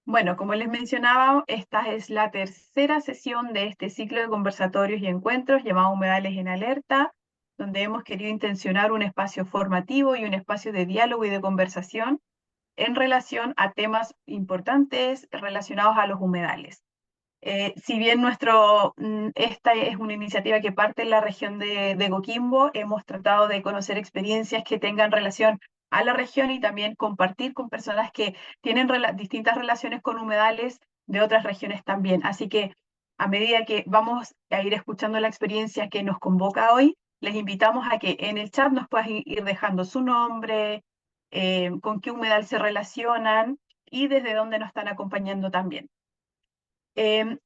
Bueno, como les mencionaba, esta es la tercera sesión de este ciclo de conversatorios y encuentros llamado Humedales en Alerta, donde hemos querido intencionar un espacio formativo y un espacio de diálogo y de conversación en relación a temas importantes relacionados a los humedales. Si bien esta es una iniciativa que parte en la región de Coquimbo, hemos tratado de conocer experiencias que tengan relación a la región y también compartir con personas que tienen distintas relaciones con humedales de otras regiones también. Así que a medida que vamos a ir escuchando la experiencia que nos convoca hoy, les invitamos a que en el chat nos puedan ir dejando su nombre, con qué humedal se relacionan y desde dónde nos están acompañando también. Eh,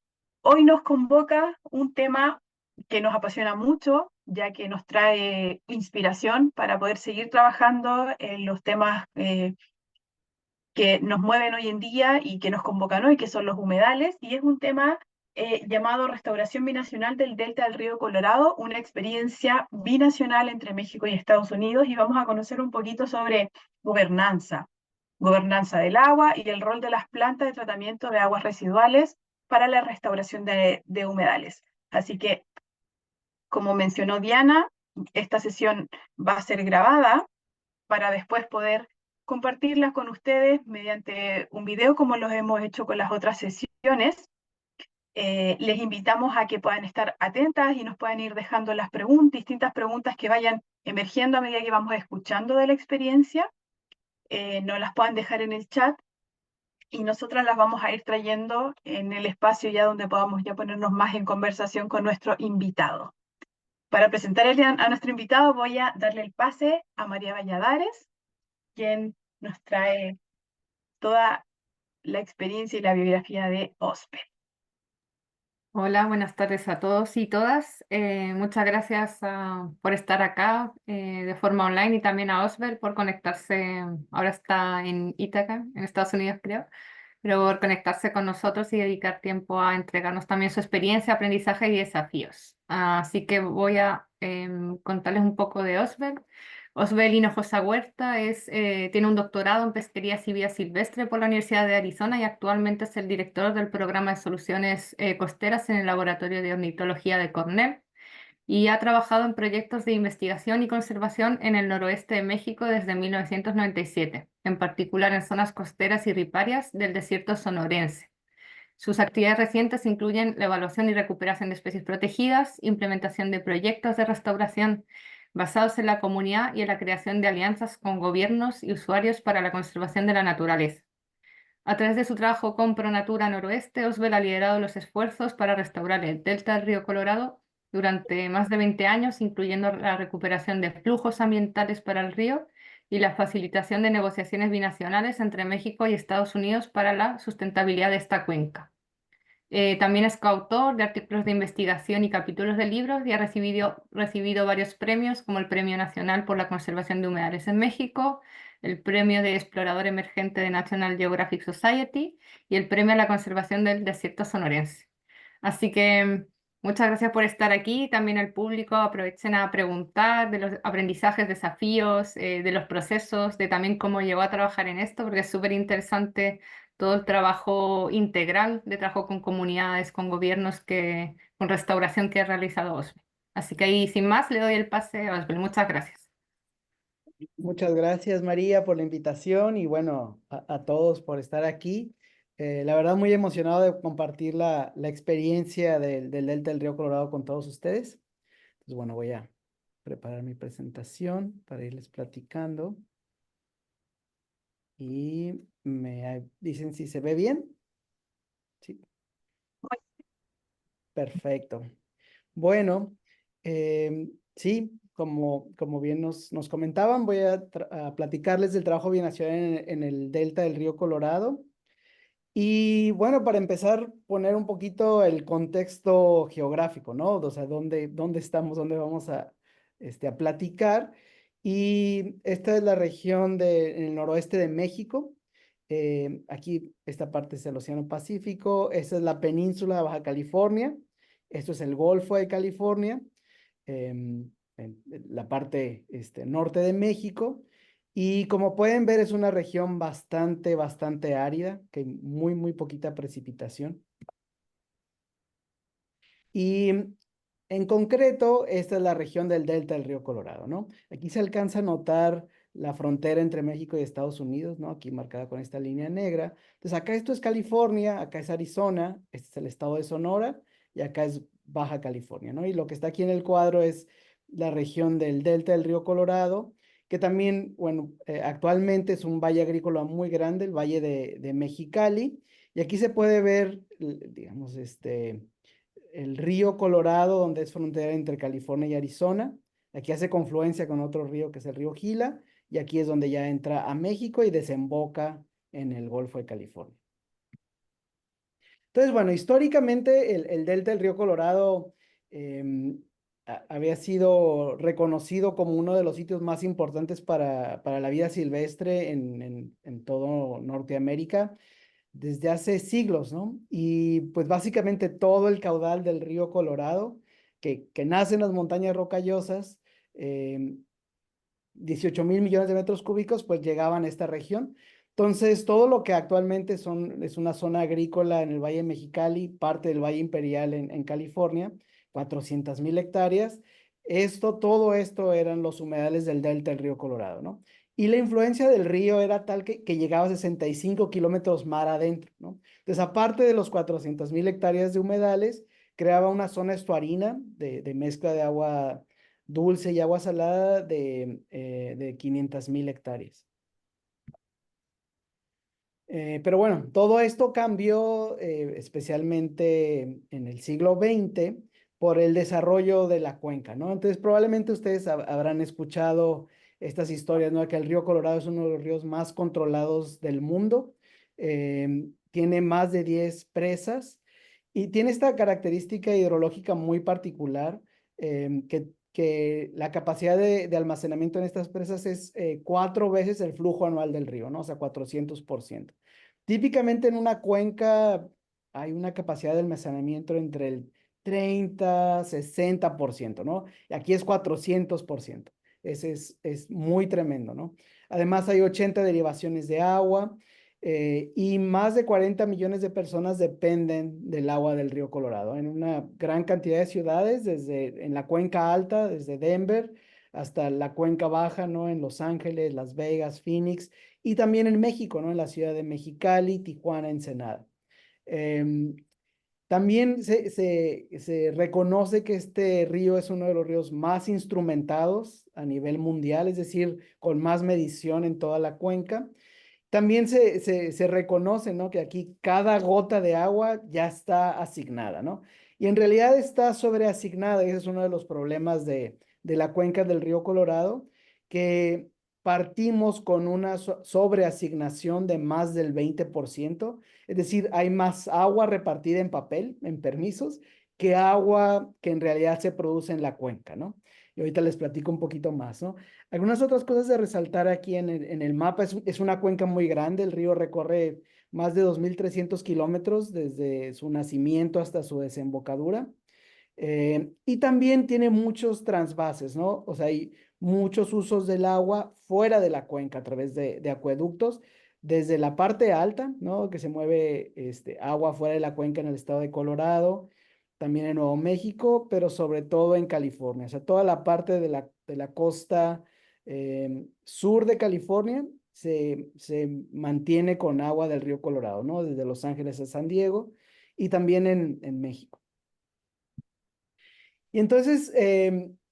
Hoy nos convoca un tema que nos apasiona mucho, ya que nos trae inspiración para poder seguir trabajando en los temas que nos mueven hoy en día y que nos convocan hoy, que son los humedales, y es un tema llamado Restauración Binacional del Delta del Río Colorado, una experiencia binacional entre México y Estados Unidos, y vamos a conocer un poquito sobre gobernanza del agua y el rol de las plantas de tratamiento de aguas residuales para la restauración de humedales. Así que, como mencionó Diana, esta sesión va a ser grabada para después poder compartirla con ustedes mediante un video como los hemos hecho con las otras sesiones. Les invitamos a que puedan estar atentas y nos puedan ir dejando las preguntas, distintas preguntas que vayan emergiendo a medida que vamos escuchando de la experiencia. Nos las puedan dejar en el chat y nosotras las vamos a ir trayendo en el espacio ya donde podamos ya ponernos más en conversación con nuestro invitado. Para presentar a nuestro invitado voy a darle el pase a María Valladares, quien nos trae toda la experiencia y la biografía de Ospe. Hola, buenas tardes a todos y todas. Muchas gracias por estar acá de forma online y también a Osbel por conectarse. Ahora está en Ítaca, en Estados Unidos, creo, pero por conectarse con nosotros y dedicar tiempo a entregarnos también su experiencia, aprendizaje y desafíos. Así que voy a contarles un poco de Osbel. Osbel Hinojosa Huerta tiene un doctorado en pesquería y vida silvestre por la Universidad de Arizona y actualmente es el director del programa de soluciones costeras en el Laboratorio de Ornitología de Cornell y ha trabajado en proyectos de investigación y conservación en el noroeste de México desde 1997, en particular en zonas costeras y riparias del desierto sonorense. Sus actividades recientes incluyen la evaluación y recuperación de especies protegidas, implementación de proyectos de restauración basados en la comunidad y en la creación de alianzas con gobiernos y usuarios para la conservación de la naturaleza. A través de su trabajo con ProNatura Noroeste, Osbel ha liderado los esfuerzos para restaurar el delta del río Colorado durante más de 20 años, incluyendo la recuperación de flujos ambientales para el río y la facilitación de negociaciones binacionales entre México y Estados Unidos para la sustentabilidad de esta cuenca. También es coautor de artículos de investigación y capítulos de libros y ha recibido varios premios, como el Premio Nacional por la Conservación de Humedales en México, el Premio de Explorador Emergente de National Geographic Society y el Premio a la Conservación del Desierto Sonorense. Así que muchas gracias por estar aquí. También el público aprovechen a preguntar de los aprendizajes, desafíos, de los procesos, de también cómo llegó a trabajar en esto, porque es súper interesante todo el trabajo integral de trabajo con comunidades, con gobiernos, con restauración que ha realizado OSBE. Así que ahí, sin más, le doy el pase a OSBE. Muchas gracias. Muchas gracias, María, por la invitación y bueno, a todos por estar aquí. La verdad, muy emocionado de compartir la experiencia del Delta del Río Colorado con todos ustedes. Entonces, bueno, voy a preparar mi presentación para irles platicando. Y me dicen si se ve bien. Sí, perfecto. Bueno, sí, como bien nos comentaban, voy a platicarles del trabajo binacional en el delta del río Colorado. Y bueno, para empezar, poner un poquito el contexto geográfico, ¿no? O sea, dónde estamos, dónde vamos a platicar. Y esta es la región en el noroeste de México. Aquí esta parte es el Océano Pacífico. Esta es la península de Baja California. Esto es el Golfo de California. En la parte norte de México. Y como pueden ver, es una región bastante árida, que hay muy poquita precipitación. Y en concreto, esta es la región del delta del río Colorado, ¿no? Aquí se alcanza a notar la frontera entre México y Estados Unidos, ¿no? Aquí marcada con esta línea negra. Entonces, acá esto es California, acá es Arizona, este es el estado de Sonora y acá es Baja California, ¿no? Y lo que está aquí en el cuadro es la región del delta del río Colorado, que también, bueno, actualmente es un valle agrícola muy grande, el valle de Mexicali. Y aquí se puede ver, digamos, el río Colorado, donde es frontera entre California y Arizona. Aquí hace confluencia con otro río que es el río Gila, y aquí es donde ya entra a México y desemboca en el Golfo de California. Entonces, bueno, históricamente el delta del río Colorado había sido reconocido como uno de los sitios más importantes para la vida silvestre en todo Norteamérica desde hace siglos, ¿no? Y pues básicamente todo el caudal del río Colorado, que nace en las montañas rocallosas, 18,000 millones de metros cúbicos, pues llegaban a esta región. Entonces, todo lo que actualmente es una zona agrícola en el Valle Mexicali, parte del Valle Imperial en California, 400,000 hectáreas. Todo esto eran los humedales del delta del río Colorado, ¿no? Y la influencia del río era tal que llegaba a 65 kilómetros mar adentro, ¿no? Entonces, aparte de los 400,000 hectáreas de humedales, creaba una zona estuarina de mezcla de agua dulce y agua salada de 500,000 hectáreas. Pero bueno, todo esto cambió especialmente en el siglo XX por el desarrollo de la cuenca, ¿no? Entonces probablemente ustedes habrán escuchado estas historias, ¿no? Que el río Colorado es uno de los ríos más controlados del mundo. Tiene más de 10 presas y tiene esta característica hidrológica muy particular, que la capacidad de almacenamiento en estas presas es 4 veces el flujo anual del río, ¿no? O sea, 400%. Típicamente en una cuenca hay una capacidad de almacenamiento entre el 30-60%, ¿no? Y aquí es 400%. Es muy tremendo, ¿no? Además hay 80 derivaciones de agua y más de 40 millones de personas dependen del agua del río Colorado en una gran cantidad de ciudades, desde en la cuenca alta, desde Denver hasta la cuenca baja, ¿no? En Los Ángeles, Las Vegas, Phoenix y también en México, ¿no? En la ciudad de Mexicali, Tijuana, Ensenada. Em, También se reconoce que este río es uno de los ríos más instrumentados a nivel mundial, es decir, con más medición en toda la cuenca. También se reconoce, ¿no? Que aquí cada gota de agua ya está asignada, ¿no? Y en realidad está sobreasignada, y ese es uno de los problemas de la cuenca del río Colorado, que partimos con una sobreasignación de más del 20%, es decir, hay más agua repartida en papel, en permisos, que agua que en realidad se produce en la cuenca, ¿no? Y ahorita les platico un poquito más, ¿no? Algunas otras cosas de resaltar aquí en el mapa, es una cuenca muy grande, el río recorre más de 2,300 kilómetros desde su nacimiento hasta su desembocadura. Y también tiene muchos transvases, ¿no? O sea, hay muchos usos del agua fuera de la cuenca a través de acueductos, desde la parte alta, ¿no? Que se mueve agua fuera de la cuenca en el estado de Colorado, también en Nuevo México, pero sobre todo en California. O sea, toda la parte de la costa sur de California se mantiene con agua del río Colorado, ¿no? Desde Los Ángeles a San Diego y también en México. Y entonces,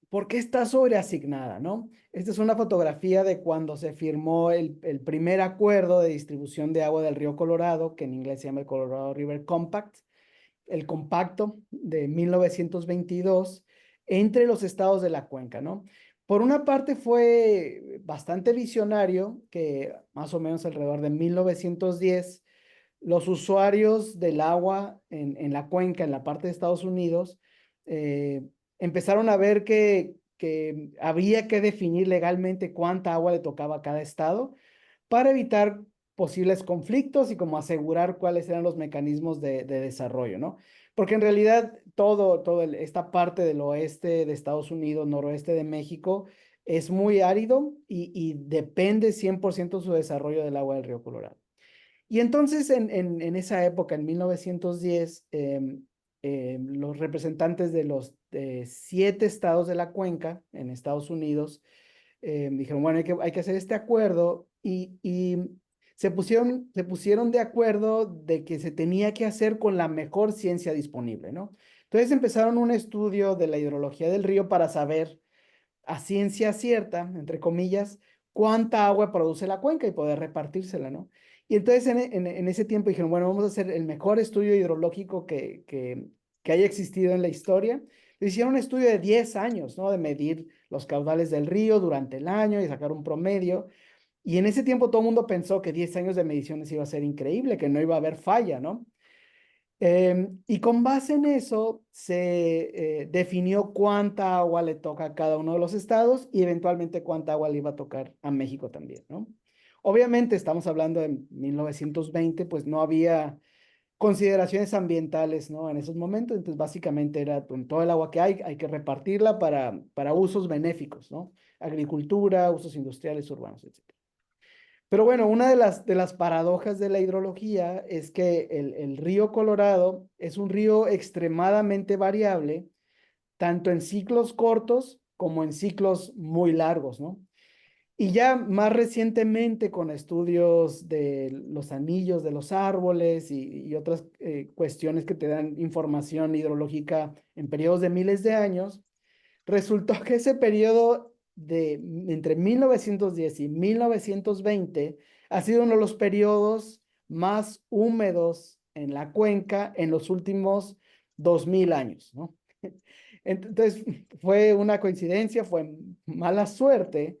¿por qué está sobreasignada, no? Esta es una fotografía de cuando se firmó el primer acuerdo de distribución de agua del río Colorado, que en inglés se llama el Colorado River Compact, el compacto de 1922 entre los estados de la cuenca, ¿no? Por una parte fue bastante visionario que más o menos alrededor de 1910 los usuarios del agua en la cuenca, en la parte de Estados Unidos, eh, empezaron a ver que había que definir legalmente cuánta agua le tocaba a cada estado para evitar posibles conflictos y como asegurar cuáles eran los mecanismos de desarrollo, ¿no? Porque en realidad esta parte del oeste de Estados Unidos, noroeste de México, es muy árido y depende 100% su desarrollo del agua del río Colorado. Y entonces en esa época, en 1910, los representantes de los 7 estados de la cuenca en Estados Unidos dijeron, bueno, hay que hacer este acuerdo y se pusieron de acuerdo de que se tenía que hacer con la mejor ciencia disponible, ¿no? Entonces empezaron un estudio de la hidrología del río para saber a ciencia cierta, entre comillas, cuánta agua produce la cuenca y poder repartírsela, ¿no? Y entonces en ese tiempo dijeron, bueno, vamos a hacer el mejor estudio hidrológico que haya existido en la historia. Hicieron un estudio de 10 años, ¿no? De medir los caudales del río durante el año y sacar un promedio. Y en ese tiempo todo el mundo pensó que 10 años de mediciones iba a ser increíble, que no iba a haber falla, ¿no? Y con base en eso se definió cuánta agua le toca a cada uno de los estados y eventualmente cuánta agua le iba a tocar a México también, ¿no? Obviamente estamos hablando de 1920, pues no había consideraciones ambientales, ¿no? En esos momentos, entonces básicamente era con todo el agua que hay que repartirla para usos benéficos, ¿no? Agricultura, usos industriales, urbanos, etc. Pero bueno, una de las paradojas de la hidrología es que el río Colorado es un río extremadamente variable, tanto en ciclos cortos como en ciclos muy largos, ¿no? Y ya más recientemente con estudios de los anillos de los árboles y otras cuestiones que te dan información hidrológica en periodos de miles de años, resultó que ese periodo de entre 1910 y 1920 ha sido uno de los periodos más húmedos en la cuenca en los últimos 2000 años, ¿no? Entonces fue una coincidencia, fue mala suerte,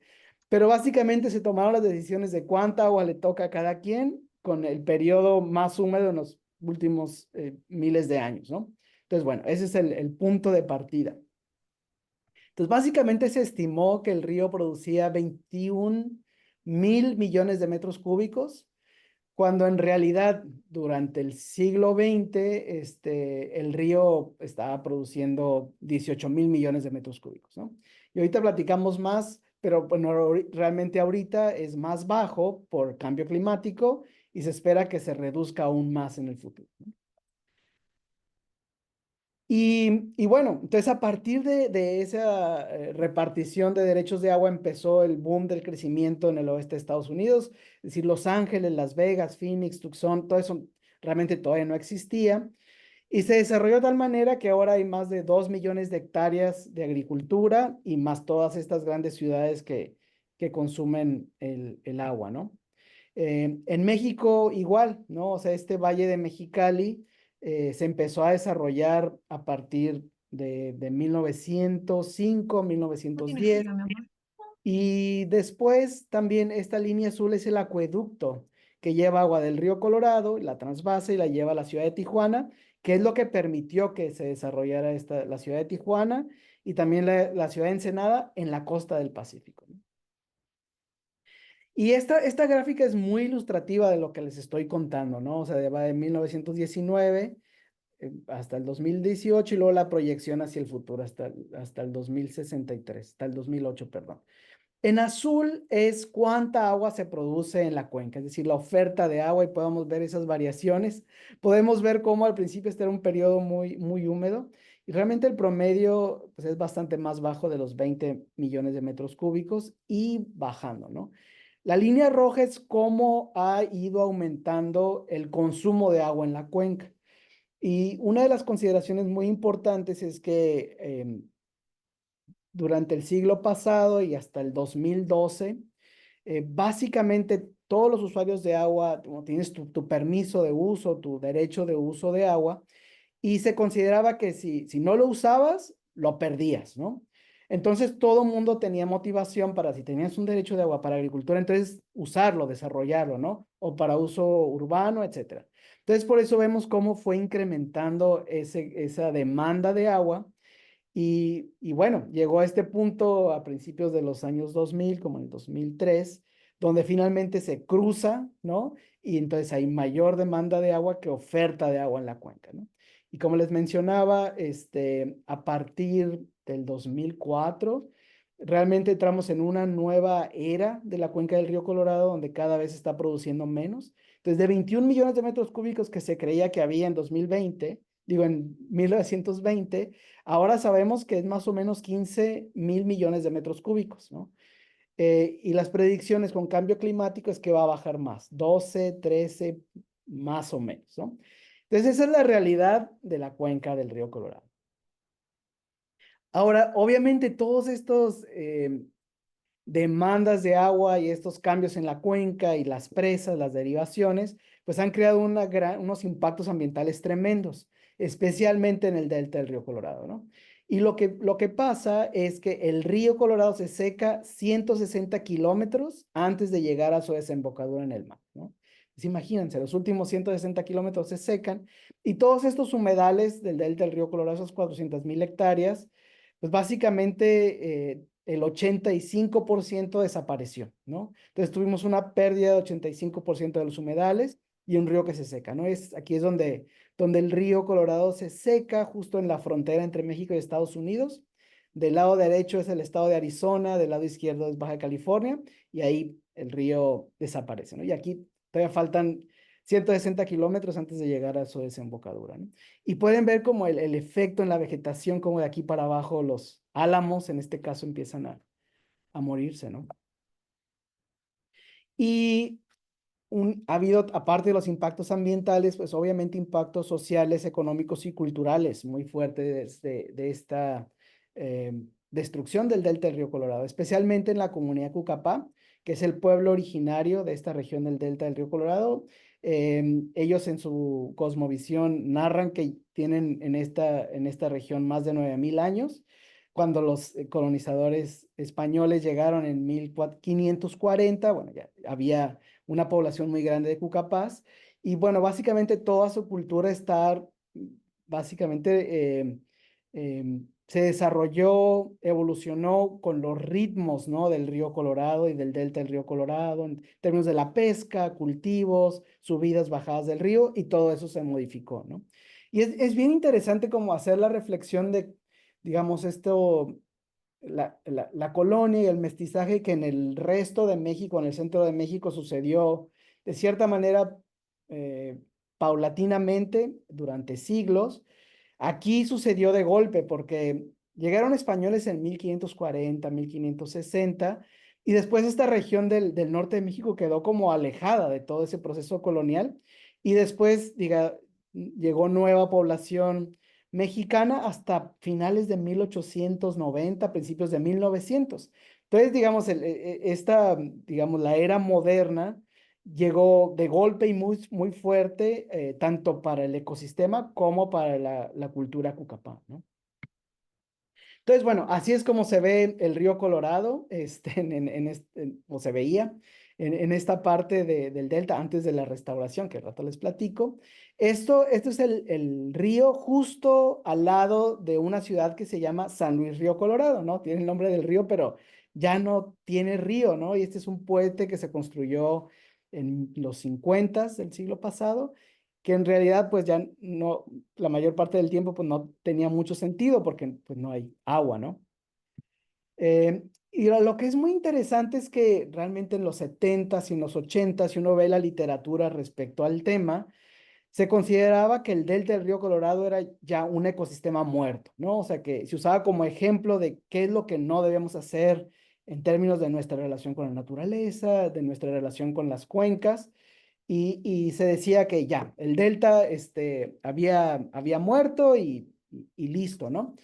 pero básicamente se tomaron las decisiones de cuánta agua le toca a cada quien con el periodo más húmedo en los últimos miles de años, ¿no? Entonces, bueno, ese es el punto de partida. Entonces, básicamente se estimó que el río producía 21.000 millones de metros cúbicos, cuando en realidad durante el siglo XX el río estaba produciendo 18.000 millones de metros cúbicos, ¿no? Y ahorita platicamos más, pero bueno, realmente ahorita es más bajo por cambio climático y se espera que se reduzca aún más en el futuro, ¿no? Y bueno, entonces a partir de esa repartición de derechos de agua empezó el boom del crecimiento en el oeste de Estados Unidos, es decir, Los Ángeles, Las Vegas, Phoenix, Tucson, todo eso realmente todavía no existía. Y se desarrolló de tal manera que ahora hay más de 2 millones de hectáreas de agricultura y más todas estas grandes ciudades que consumen el agua, ¿no? En México igual, ¿no? O sea, este Valle de Mexicali se empezó a desarrollar a partir de 1905, No tiene 1910. frío, mi amor. Y después también esta línea azul es el acueducto que lleva agua del río Colorado, la transvasa y la lleva a la ciudad de Tijuana, que es lo que permitió que se desarrollara la ciudad de Tijuana y también la ciudad de Ensenada en la costa del Pacífico, ¿no? Y esta gráfica es muy ilustrativa de lo que les estoy contando, ¿no? O sea, va de 1919 hasta el 2018 y luego la proyección hacia el futuro hasta el 2063, hasta el 2008, perdón. En azul es cuánta agua se produce en la cuenca, es decir, la oferta de agua y podemos ver esas variaciones. Podemos ver cómo al principio este era un periodo muy, muy húmedo y realmente el promedio pues, es bastante más bajo de los 20 millones de metros cúbicos y bajando, ¿no? La línea roja es cómo ha ido aumentando el consumo de agua en la cuenca. Y una de las consideraciones muy importantes es que durante el siglo pasado y hasta el 2012, básicamente todos los usuarios de agua, como tienes tu permiso de uso, tu derecho de uso de agua, y se consideraba que si no lo usabas, lo perdías, ¿no? Entonces todo el mundo tenía motivación para, si tenías un derecho de agua para agricultura, entonces usarlo, desarrollarlo, ¿no? O para uso urbano, etcétera. Entonces por eso vemos cómo fue incrementando esa demanda de agua y bueno, llegó a este punto a principios de los años 2000, como en el 2003, donde finalmente se cruza, ¿no? Y entonces hay mayor demanda de agua que oferta de agua en la cuenca, ¿no? Y como les mencionaba, a partir del 2004, realmente entramos en una nueva era de la cuenca del río Colorado donde cada vez está produciendo menos. Entonces, de 21 millones de metros cúbicos que se creía que había en 2020, digo en 1920, ahora sabemos que es más o menos 15,000 millones de metros cúbicos, ¿no? Y las predicciones con cambio climático es que va a bajar más, 12, 13, más o menos, ¿no? Entonces, esa es la realidad de la cuenca del río Colorado. Ahora, obviamente, todos estos demandas de agua y estos cambios en la cuenca y las presas, las derivaciones, pues han creado unos impactos ambientales tremendos, especialmente en el delta del río Colorado, ¿no? Y lo que pasa es que el río Colorado se seca 160 kilómetros antes de llegar a su desembocadura en el mar, ¿no? Pues imagínense, los últimos 160 kilómetros se secan y todos estos humedales del delta del río Colorado, esos 400,000 hectáreas, pues básicamente el 85% desapareció, ¿no? Entonces tuvimos una pérdida de 85% de los humedales y un río que se seca, ¿no? Aquí es donde el río Colorado se seca, justo en la frontera entre México y Estados Unidos. Del lado derecho es el estado de Arizona, del lado izquierdo es Baja California, y ahí el río desaparece, ¿no? Y aquí todavía faltan 160 kilómetros antes de llegar a su desembocadura, ¿no? Y pueden ver como el efecto en la vegetación, como de aquí para abajo los álamos, en este caso, empiezan a morirse, ¿no? Y ha habido, aparte de los impactos ambientales, pues obviamente impactos sociales, económicos y culturales muy fuertes de esta destrucción del delta del río Colorado, especialmente en la comunidad Cucapá, que es el pueblo originario de esta región del delta del río Colorado. Ellos en su cosmovisión narran que tienen en esta región más de 9,000 años. Cuando los colonizadores españoles llegaron en 1540, bueno, ya había una población muy grande de Cucapás, y bueno, básicamente toda su cultura está, básicamente, se desarrolló, evolucionó con los ritmos, ¿no? Del río Colorado y del delta del río Colorado, en términos de la pesca, cultivos, subidas, bajadas del río, y todo eso se modificó, ¿no? Y es bien interesante como hacer la reflexión de, digamos, la colonia y el mestizaje que en el resto de México, en el centro de México, sucedió de cierta manera eh, paulatinamente durante siglos. Aquí sucedió de golpe porque llegaron españoles en 1540, 1560, y después esta región del norte de México quedó como alejada de todo ese proceso colonial, y después llegó nueva población mexicana hasta finales de 1890, principios de 1900. Entonces, digamos, digamos, la era moderna llegó de golpe y muy, muy fuerte, tanto para el ecosistema como para la cultura Cucapá, ¿no? Entonces, bueno, así es como se ve el río Colorado, o se veía en esta parte del delta antes de la restauración, que al rato les platico. Esto es el río justo al lado de una ciudad que se llama San Luis Río Colorado, ¿no? Tiene el nombre del río, pero ya no tiene río, ¿no? Y este es un puente que se construyó en los 50 del siglo pasado, que en realidad pues ya no, la mayor parte del tiempo pues no tenía mucho sentido porque pues no hay agua, ¿no? Y lo que es muy interesante es que realmente en los 70s y en los 80s, si uno ve la literatura respecto al tema, se consideraba que el delta del río Colorado era ya un ecosistema muerto, ¿no? O sea, que se usaba como ejemplo de qué es lo que no debemos hacer en términos de nuestra relación con la naturaleza, de nuestra relación con las cuencas, y se decía que ya, el delta había muerto y listo, ¿no?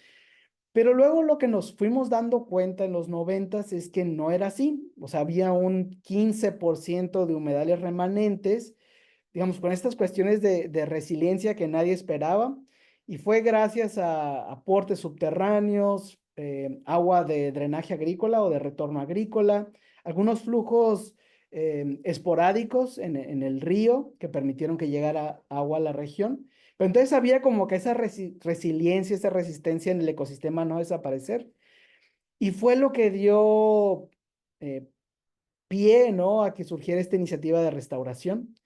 Pero luego lo que nos fuimos dando cuenta en los 90s es que no era así. O sea, había un 15% de humedales remanentes, digamos, con estas cuestiones de resiliencia que nadie esperaba. Y fue gracias a aportes subterráneos, agua de drenaje agrícola o de retorno agrícola, algunos flujos esporádicos en el río que permitieron que llegara agua a la región. Pero entonces había como que esa resiliencia, esa resistencia en el ecosistema no desaparecer. Y fue lo que dio eh, pie, ¿no? A que surgiera esta iniciativa de restauración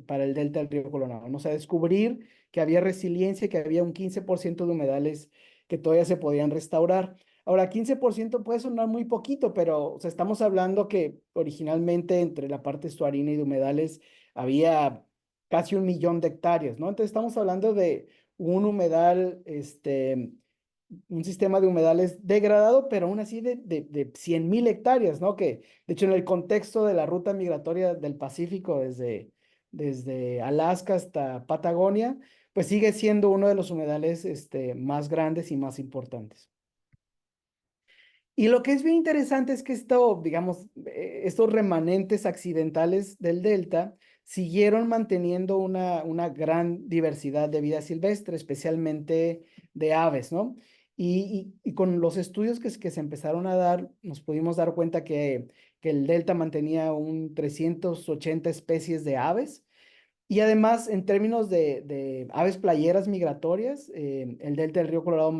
para el delta del río Colorado, ¿no? O sea, descubrir que había resiliencia, que había un 15% de humedales que todavía se podían restaurar. Ahora, 15% puede sonar muy poquito, pero o sea, estamos hablando que originalmente entre la parte estuarina y de humedales había casi 1 millón de hectáreas, ¿no? Entonces estamos hablando de un humedal, un sistema de humedales degradado, pero aún así de 100,000 hectáreas, ¿no? Que de hecho en el contexto de la ruta migratoria del Pacífico desde Alaska hasta Patagonia, pues sigue siendo uno de los humedales más grandes y más importantes. Y lo que es bien interesante es que digamos, estos remanentes accidentales del delta siguieron manteniendo una gran diversidad de vida silvestre, especialmente de aves, ¿no? Y con los estudios que se empezaron a dar, nos pudimos dar cuenta que el delta mantenía 380 especies de aves. Y además, en términos de aves playeras migratorias, el delta del río Colorado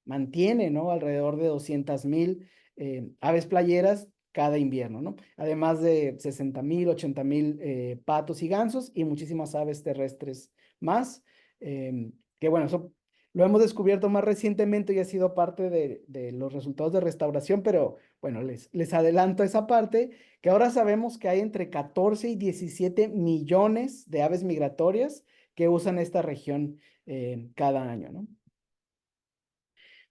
mantiene, ¿no? Alrededor de 200,000 aves playeras cada invierno, ¿no? Además de 60,000, 80,000 patos y gansos y muchísimas aves terrestres más, que bueno, eso lo hemos descubierto más recientemente y ha sido parte de los resultados de restauración, pero bueno, les adelanto esa parte, que ahora sabemos que hay entre 14 y 17 millones de aves migratorias que usan esta región cada año, ¿no?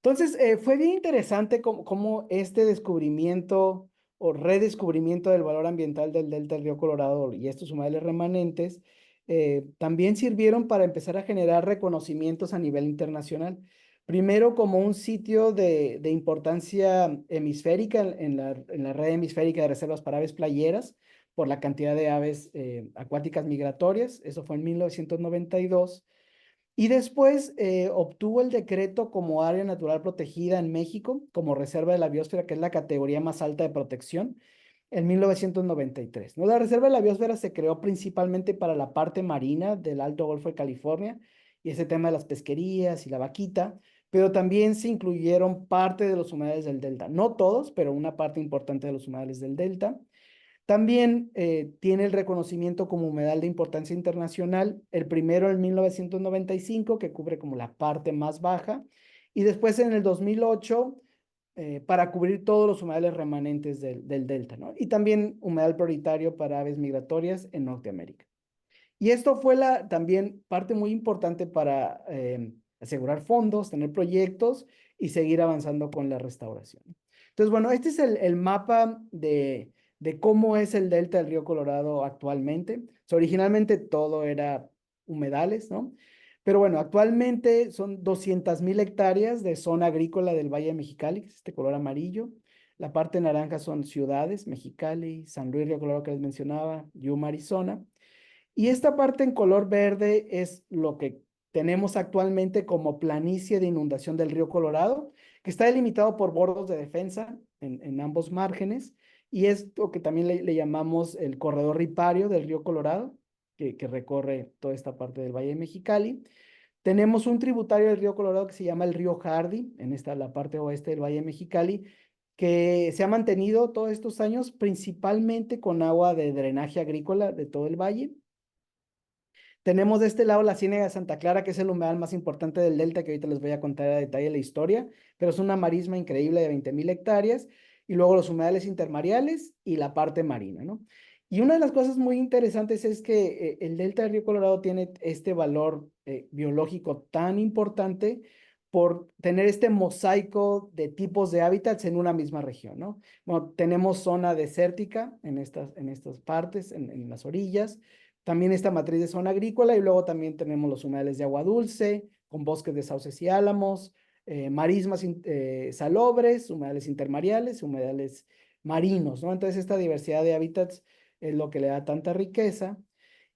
Entonces, fue bien interesante cómo este descubrimiento o redescubrimiento del valor ambiental del delta del río Colorado y estos humedales remanentes también sirvieron para empezar a generar reconocimientos a nivel internacional. Primero, como un sitio de importancia hemisférica en la red hemisférica de reservas para aves playeras, por la cantidad de aves acuáticas migratorias. Eso fue en 1992. Y después obtuvo el decreto como área natural protegida en México, como reserva de la biosfera, que es la categoría más alta de protección, en 1993, ¿no? La reserva de la biosfera se creó principalmente para la parte marina del Alto Golfo de California y ese tema de las pesquerías y la vaquita, pero también se incluyeron parte de los humedales del delta. No todos, pero una parte importante de los humedales del delta. También tiene el reconocimiento como humedal de importancia internacional, el primero en 1995, que cubre como la parte más baja, y después en el 2008 para cubrir todos los humedales remanentes del delta, ¿no? Y también humedal prioritario para aves migratorias en Norteamérica. Y esto fue también parte muy importante para asegurar fondos, tener proyectos y seguir avanzando con la restauración. Entonces, bueno, este es el mapa de cómo es el delta del río Colorado actualmente. Originalmente todo era humedales, ¿no? Pero bueno, actualmente son 200,000 hectáreas de zona agrícola del Valle de Mexicali, que es este color amarillo. La parte naranja son ciudades, Mexicali, San Luis Río Colorado que les mencionaba, Yuma, Arizona. Y esta parte en color verde es lo que tenemos actualmente como planicie de inundación del río Colorado, que está delimitado por bordos de defensa en ambos márgenes, y es lo que también le llamamos el corredor ripario del río Colorado, que recorre toda esta parte del Valle de Mexicali. Tenemos un tributario del río Colorado que se llama el río Hardy, la parte oeste del Valle de Mexicali, que se ha mantenido todos estos años principalmente con agua de drenaje agrícola de todo el valle. Tenemos de este lado la Ciénaga de Santa Clara, que es el humedal más importante del delta, que ahorita les voy a contar a detalle la historia, pero es una marisma increíble de 20,000 hectáreas, y luego los humedales intermareales y la parte marina, ¿no? Y una de las cosas muy interesantes es que el delta del río Colorado tiene este valor biológico tan importante por tener este mosaico de tipos de hábitats en una misma región, ¿no? Bueno, tenemos zona desértica en estas partes, en las orillas, también esta matriz de zona agrícola y luego también tenemos los humedales de agua dulce, con bosques de sauces y álamos, marismas salobres, humedales intermareales, humedales marinos, ¿no? Entonces esta diversidad de hábitats es lo que le da tanta riqueza.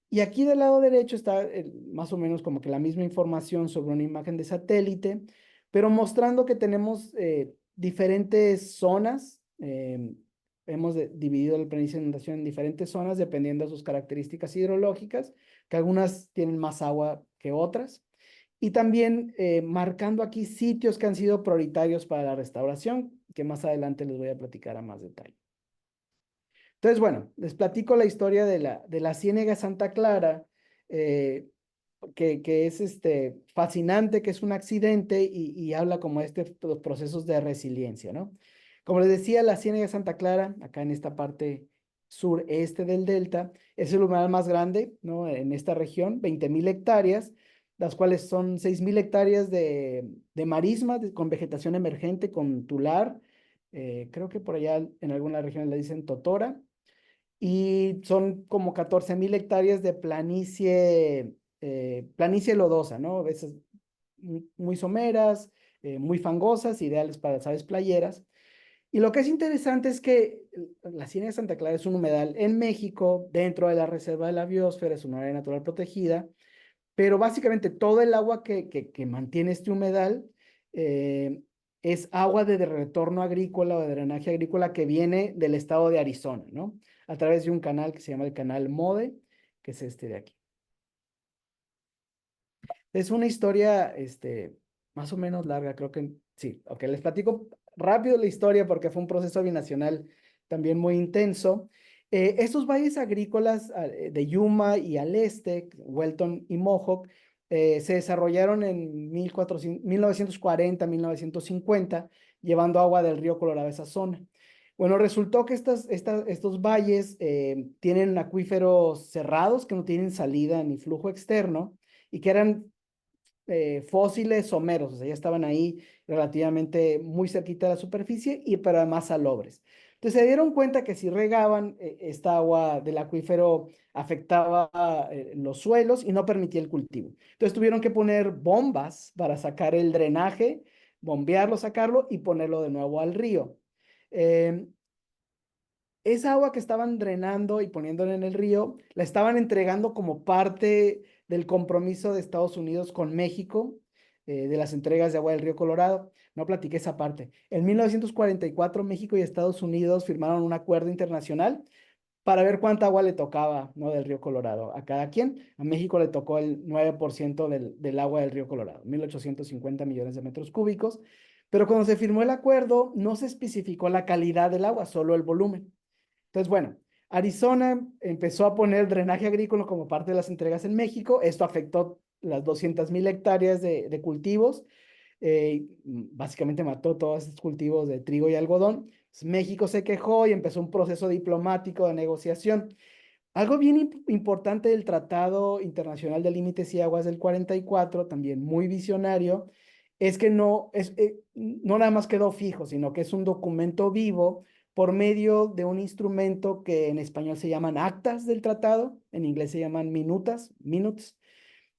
Y aquí del lado derecho está más o menos como que la misma información sobre una imagen de satélite, pero mostrando que tenemos diferentes zonas. Hemos dividido el planicie de inundación en diferentes zonas dependiendo de sus características hidrológicas, que algunas tienen más agua que otras. Y también marcando aquí sitios que han sido prioritarios para la restauración, que más adelante les voy a platicar a más detalle. Entonces, bueno, les platico la historia de la Ciénaga Santa Clara. que es fascinante, que es un accidente y habla como los procesos de resiliencia, ¿no? Como les decía, la Ciénaga de Santa Clara, acá en esta parte sureste del delta, es el humedal más grande, ¿no? En esta región, 20,000 hectáreas, las cuales son 6,000 hectáreas de marisma con vegetación emergente, con tular, creo que por allá en algunas regiones le dicen totora, y son como 14,000 hectáreas de planicie lodosa, ¿no? A veces muy someras, muy fangosas, ideales para las aves playeras. Y lo que es interesante es que la Ciénaga de Santa Clara es un humedal en México, dentro de la Reserva de la Biosfera, es una área natural protegida, pero básicamente todo el agua que mantiene este humedal eh, es agua de retorno agrícola o de drenaje agrícola que viene del estado de Arizona, ¿no? A través de un canal que se llama el canal Mode, que es este de aquí. Es una historia, más o menos larga, creo que sí. Ok, les platico rápido la historia porque fue un proceso binacional también muy intenso. Estos valles agrícolas de Yuma y al este, Welton y Mohawk, se desarrollaron en 1940, 1950, llevando agua del río Colorado a esa zona. Bueno, resultó que estos valles tienen acuíferos cerrados que no tienen salida ni flujo externo y que eran fósiles someros, o sea, ya estaban ahí relativamente muy cerquita de la superficie y pero además salobres. Entonces se dieron cuenta que si regaban esta agua del acuífero afectaba los suelos y no permitía el cultivo. Entonces tuvieron que poner bombas para sacar el drenaje, bombearlo, sacarlo y ponerlo de nuevo al río. Eh, esa agua que estaban drenando y poniéndola en el río, la estaban entregando como parte del compromiso de Estados Unidos con México, de las entregas de agua del río Colorado. No platiqué esa parte. En 1944, México y Estados Unidos firmaron un acuerdo internacional para ver cuánta agua le tocaba, ¿no? Del río Colorado a cada quien. A México le tocó el 9% del agua del río Colorado, 1,850 millones de metros cúbicos. Pero cuando se firmó el acuerdo, no se especificó la calidad del agua, solo el volumen. Entonces, bueno, Arizona empezó a poner drenaje agrícola como parte de las entregas en México. Esto afectó las 200,000 hectáreas de cultivos. Básicamente mató todos estos cultivos de trigo y algodón. Entonces, México se quejó y empezó un proceso diplomático de negociación. Algo bien importante del Tratado Internacional de Límites y Aguas del 44, también muy visionario, es que no nada más quedó fijo, sino que es un documento vivo por medio de un instrumento que en español se llaman actas del tratado, en inglés se llaman minutes.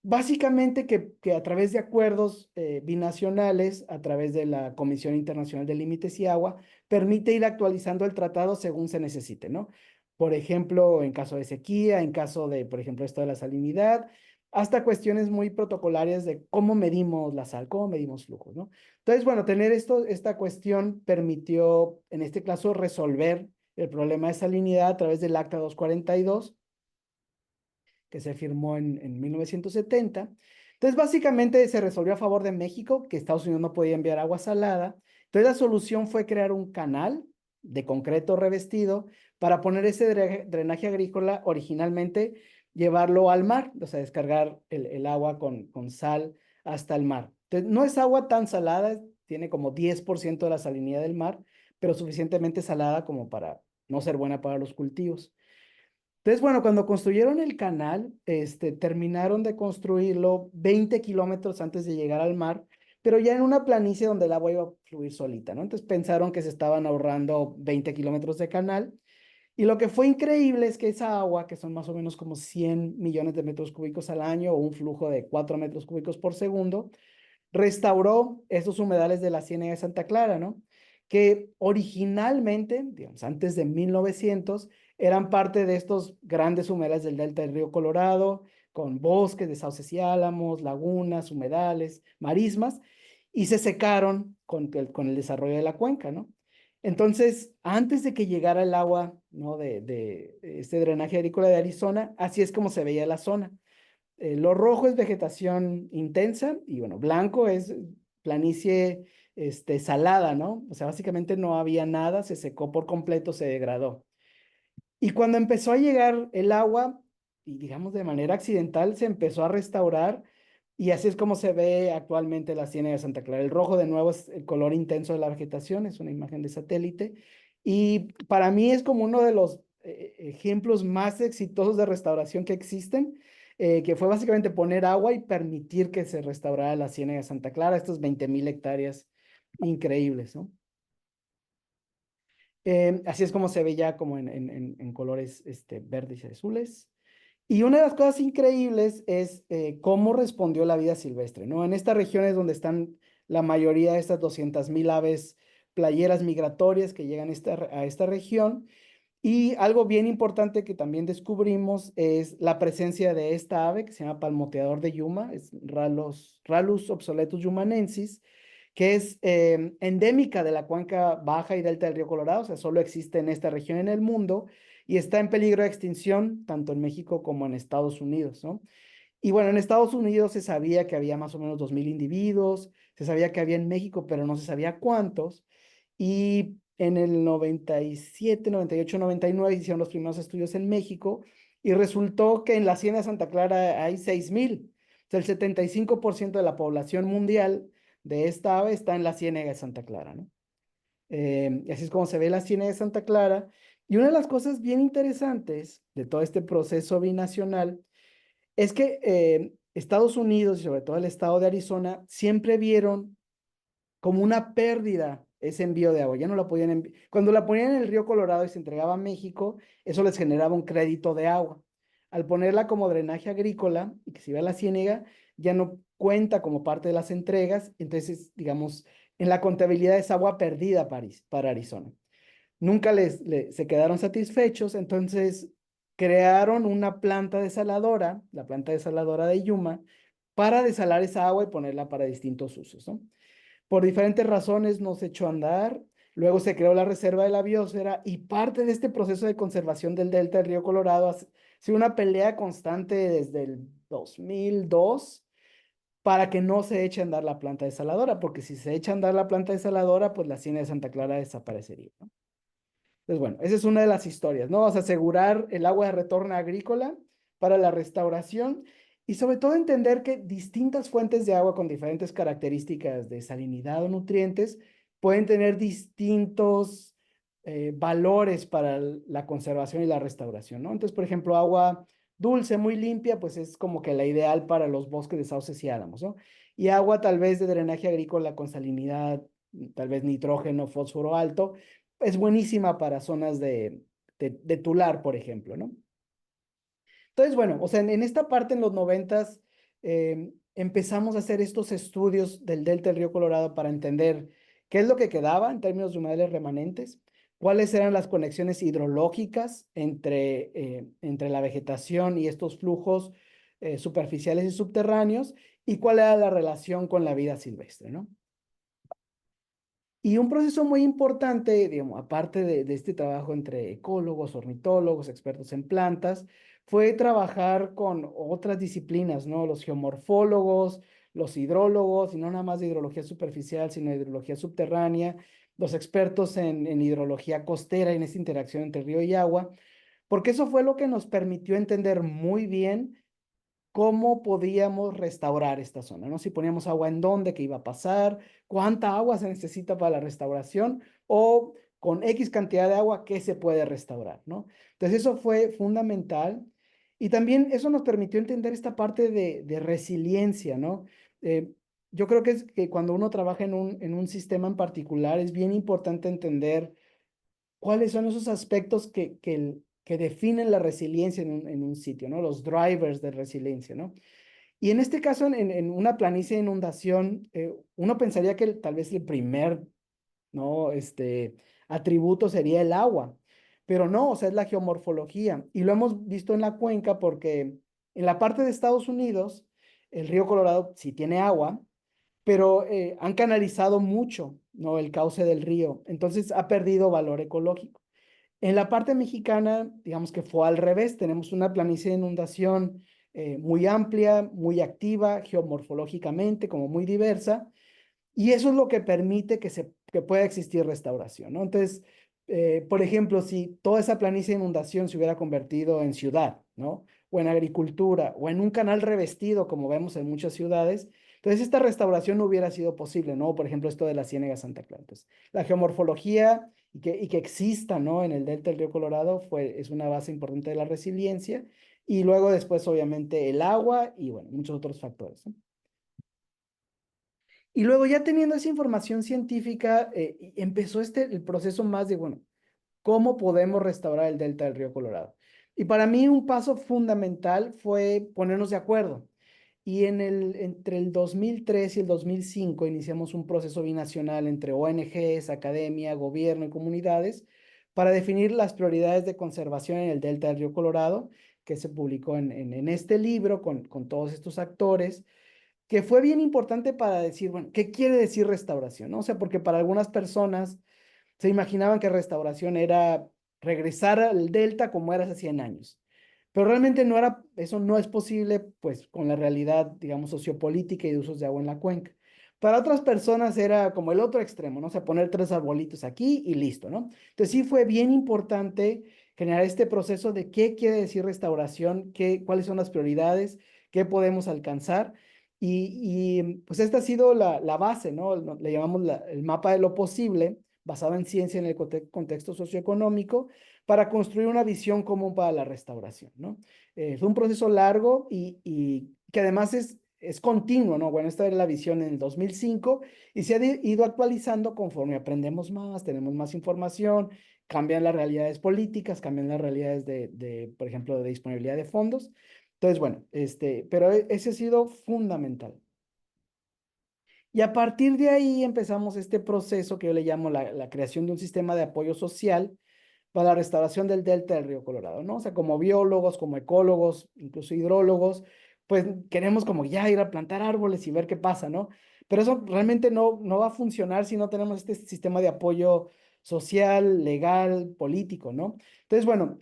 Básicamente que a través de acuerdos binacionales, a través de la Comisión Internacional de Límites y Agua, permite ir actualizando el tratado según se necesite, ¿no? Por ejemplo, en caso de sequía, en caso de, por ejemplo, esto de la salinidad, hasta cuestiones muy protocolarias de cómo medimos la sal, cómo medimos flujos, ¿no? Entonces, bueno, tener esta cuestión permitió, en este caso, resolver el problema de salinidad a través del Acta 242, que se firmó en 1970. Entonces, básicamente se resolvió a favor de México, que Estados Unidos no podía enviar agua salada. Entonces, la solución fue crear un canal de concreto revestido para poner ese drenaje agrícola originalmente, llevarlo al mar, o sea, descargar el agua con sal hasta el mar. Entonces, no es agua tan salada, tiene como 10% de la salinidad del mar, pero suficientemente salada como para no ser buena para los cultivos. Entonces, bueno, cuando construyeron el canal, terminaron de construirlo 20 kilómetros antes de llegar al mar, pero ya en una planicie donde el agua iba a fluir solita, ¿no? Entonces pensaron que se estaban ahorrando 20 kilómetros de canal. Y lo que fue increíble es que esa agua, que son más o menos como 100 millones de metros cúbicos al año o un flujo de 4 metros cúbicos por segundo, restauró esos humedales de la Ciénaga de Santa Clara, ¿no? Que originalmente, digamos, antes de 1900, eran parte de estos grandes humedales del delta del río Colorado, con bosques de sauces y álamos, lagunas, humedales, marismas, y se secaron con el desarrollo de la cuenca, ¿no? Entonces, antes de que llegara el agua, ¿no? de este drenaje agrícola de Arizona, así es como se veía la zona. Lo rojo es vegetación intensa y bueno, blanco es planicie salada, ¿no? O sea, básicamente no había nada, se secó por completo, se degradó. Y cuando empezó a llegar el agua, digamos de manera accidental se empezó a restaurar y así es como se ve actualmente la Ciénaga de Santa Clara. El rojo de nuevo es el color intenso de la vegetación, es una imagen de satélite y para mí es como uno de los ejemplos más exitosos de restauración que existen, que fue básicamente poner agua y permitir que se restaurara la Ciénaga de Santa Clara, estos 20,000 hectáreas increíbles, ¿no? Así es como se ve ya como en colores verdes y azules. Y una de las cosas increíbles es cómo respondió la vida silvestre, ¿no? En estas regiones donde están la mayoría de estas 200,000 aves playeras migratorias que llegan a esta región. Y algo bien importante que también descubrimos es la presencia de esta ave que se llama palmoteador de Yuma, es Rallus obsoletus yumanensis, que es endémica de la cuenca baja y delta del río Colorado, o sea, solo existe en esta región en el mundo y está en peligro de extinción tanto en México como en Estados Unidos, ¿no? Y bueno, en Estados Unidos se sabía que había más o menos 2,000 individuos, se sabía que había en México, pero no se sabía cuántos. Y en el 97, 98, 99 hicieron los primeros estudios en México y resultó que en la Hacienda de Santa Clara hay 6,000. O sea, el 75% de la población mundial de esta ave está en la Ciénaga de Santa Clara, ¿no? Y así es como se ve la Ciénaga de Santa Clara. Y una de las cosas bien interesantes de todo este proceso binacional es que Estados Unidos y sobre todo el estado de Arizona siempre vieron como una pérdida ese envío de agua. Ya no la podían enviar. Cuando la ponían en el río Colorado y se entregaba a México, eso les generaba un crédito de agua. Al ponerla como drenaje agrícola y que se iba a la ciénega, ya no cuenta como parte de las entregas, entonces, digamos, en la contabilidad es agua perdida para Arizona. Nunca se quedaron satisfechos, entonces crearon una planta desaladora, la planta desaladora de Yuma, para desalar esa agua y ponerla para distintos usos, ¿no? Por diferentes razones no se echó a andar. Luego se creó la Reserva de la Biosfera y parte de este proceso de conservación del delta del río Colorado ha sido una pelea constante desde el 2002 para que no se eche a andar la planta desaladora, porque si se echa a andar la planta desaladora, pues la Ciénaga de Santa Clara desaparecería, ¿no? Entonces, bueno, esa es una de las historias, ¿no? Vamos a asegurar el agua de retorno agrícola para la restauración y sobre todo entender que distintas fuentes de agua con diferentes características de salinidad o nutrientes pueden tener distintos valores para la conservación y la restauración, ¿no? Entonces, por ejemplo, agua dulce, muy limpia, pues es como que la ideal para los bosques de sauces y álamos, ¿no? Y agua tal vez de drenaje agrícola con salinidad, tal vez nitrógeno, fósforo alto, es buenísima para zonas de tular, por ejemplo, ¿no? Entonces, bueno, o sea, en esta parte en los 90s empezamos a hacer estos estudios del delta del río Colorado para entender qué es lo que quedaba en términos de humedales remanentes, cuáles eran las conexiones hidrológicas entre la vegetación y estos flujos superficiales y subterráneos, y cuál era la relación con la vida silvestre, ¿no? Y un proceso muy importante, digamos, aparte de este trabajo entre ecólogos, ornitólogos, expertos en plantas, fue trabajar con otras disciplinas, ¿no? Los geomorfólogos, los hidrólogos, y no nada más de hidrología superficial, sino de hidrología subterránea, los expertos en hidrología costera, en esta interacción entre río y agua, porque eso fue lo que nos permitió entender muy bien cómo podíamos restaurar esta zona, ¿no? Si poníamos agua en dónde, qué iba a pasar, cuánta agua se necesita para la restauración o con X cantidad de agua, qué se puede restaurar, ¿no? Entonces eso fue fundamental y también eso nos permitió entender esta parte de resiliencia, ¿no? Eh, yo creo que es que cuando uno trabaja en un sistema en particular es bien importante entender cuáles son esos aspectos que definen la resiliencia en un sitio, ¿no? Los drivers de resiliencia, ¿no? Y en este caso, en una planicie de inundación, uno pensaría que tal vez el primer, ¿no? Atributo sería el agua, pero no, o sea, es la geomorfología. Y lo hemos visto en la cuenca porque en la parte de Estados Unidos, el río Colorado sí tiene agua, pero han canalizado mucho, ¿no? El cauce del río, entonces ha perdido valor ecológico. En la parte mexicana, digamos que fue al revés, tenemos una planicie de inundación muy amplia, muy activa, geomorfológicamente, como muy diversa, y eso es lo que permite que pueda existir restauración, ¿no? Entonces, por ejemplo, si toda esa planicie de inundación se hubiera convertido en ciudad, ¿no? o en agricultura, o en un canal revestido, como vemos en muchas ciudades, entonces esta restauración no hubiera sido posible, ¿no? Por ejemplo, esto de la Ciénega Santa Clara. Entonces, la geomorfología y que exista, ¿no? En el delta del río Colorado es una base importante de la resiliencia, y luego después, obviamente, el agua y, bueno, muchos otros factores, ¿no? Y luego ya teniendo esa información científica, empezó el proceso más de, bueno, ¿cómo podemos restaurar el delta del río Colorado? Y para mí un paso fundamental fue ponernos de acuerdo. Y entre el 2003 y el 2005 iniciamos un proceso binacional entre ONGs, academia, gobierno y comunidades para definir las prioridades de conservación en el delta del río Colorado, que se publicó en este libro con todos estos actores, que fue bien importante para decir, bueno, ¿qué quiere decir restauración? ¿No? O sea, porque para algunas personas se imaginaban que restauración era regresar al delta como era hace 100 años. Pero realmente no era, eso no es posible, pues, con la realidad, digamos, sociopolítica y de usos de agua en la cuenca. Para otras personas era como el otro extremo, ¿no? O sea, poner 3 arbolitos aquí y listo, ¿no? Entonces sí fue bien importante generar este proceso de qué quiere decir restauración, cuáles son las prioridades, qué podemos alcanzar. Pues esta ha sido la base, ¿no? Le llamamos el mapa de lo posible, basado en ciencia en el contexto socioeconómico, para construir una visión común para la restauración, ¿no? Fue un proceso largo y que además es continuo, ¿no? Bueno, esta era la visión en el 2005 y se ha ido actualizando conforme aprendemos más, tenemos más información, cambian las realidades políticas, cambian las realidades por ejemplo, de disponibilidad de fondos. Entonces, bueno, pero ese ha sido fundamental. Y a partir de ahí empezamos este proceso que yo le llamo la creación de un sistema de apoyo social para la restauración del delta del río Colorado, ¿no? O sea, como biólogos, como ecólogos, incluso hidrólogos, pues queremos como ya ir a plantar árboles y ver qué pasa, ¿no? Pero eso realmente no va a funcionar si no tenemos este sistema de apoyo social, legal, político, ¿no? Entonces, bueno,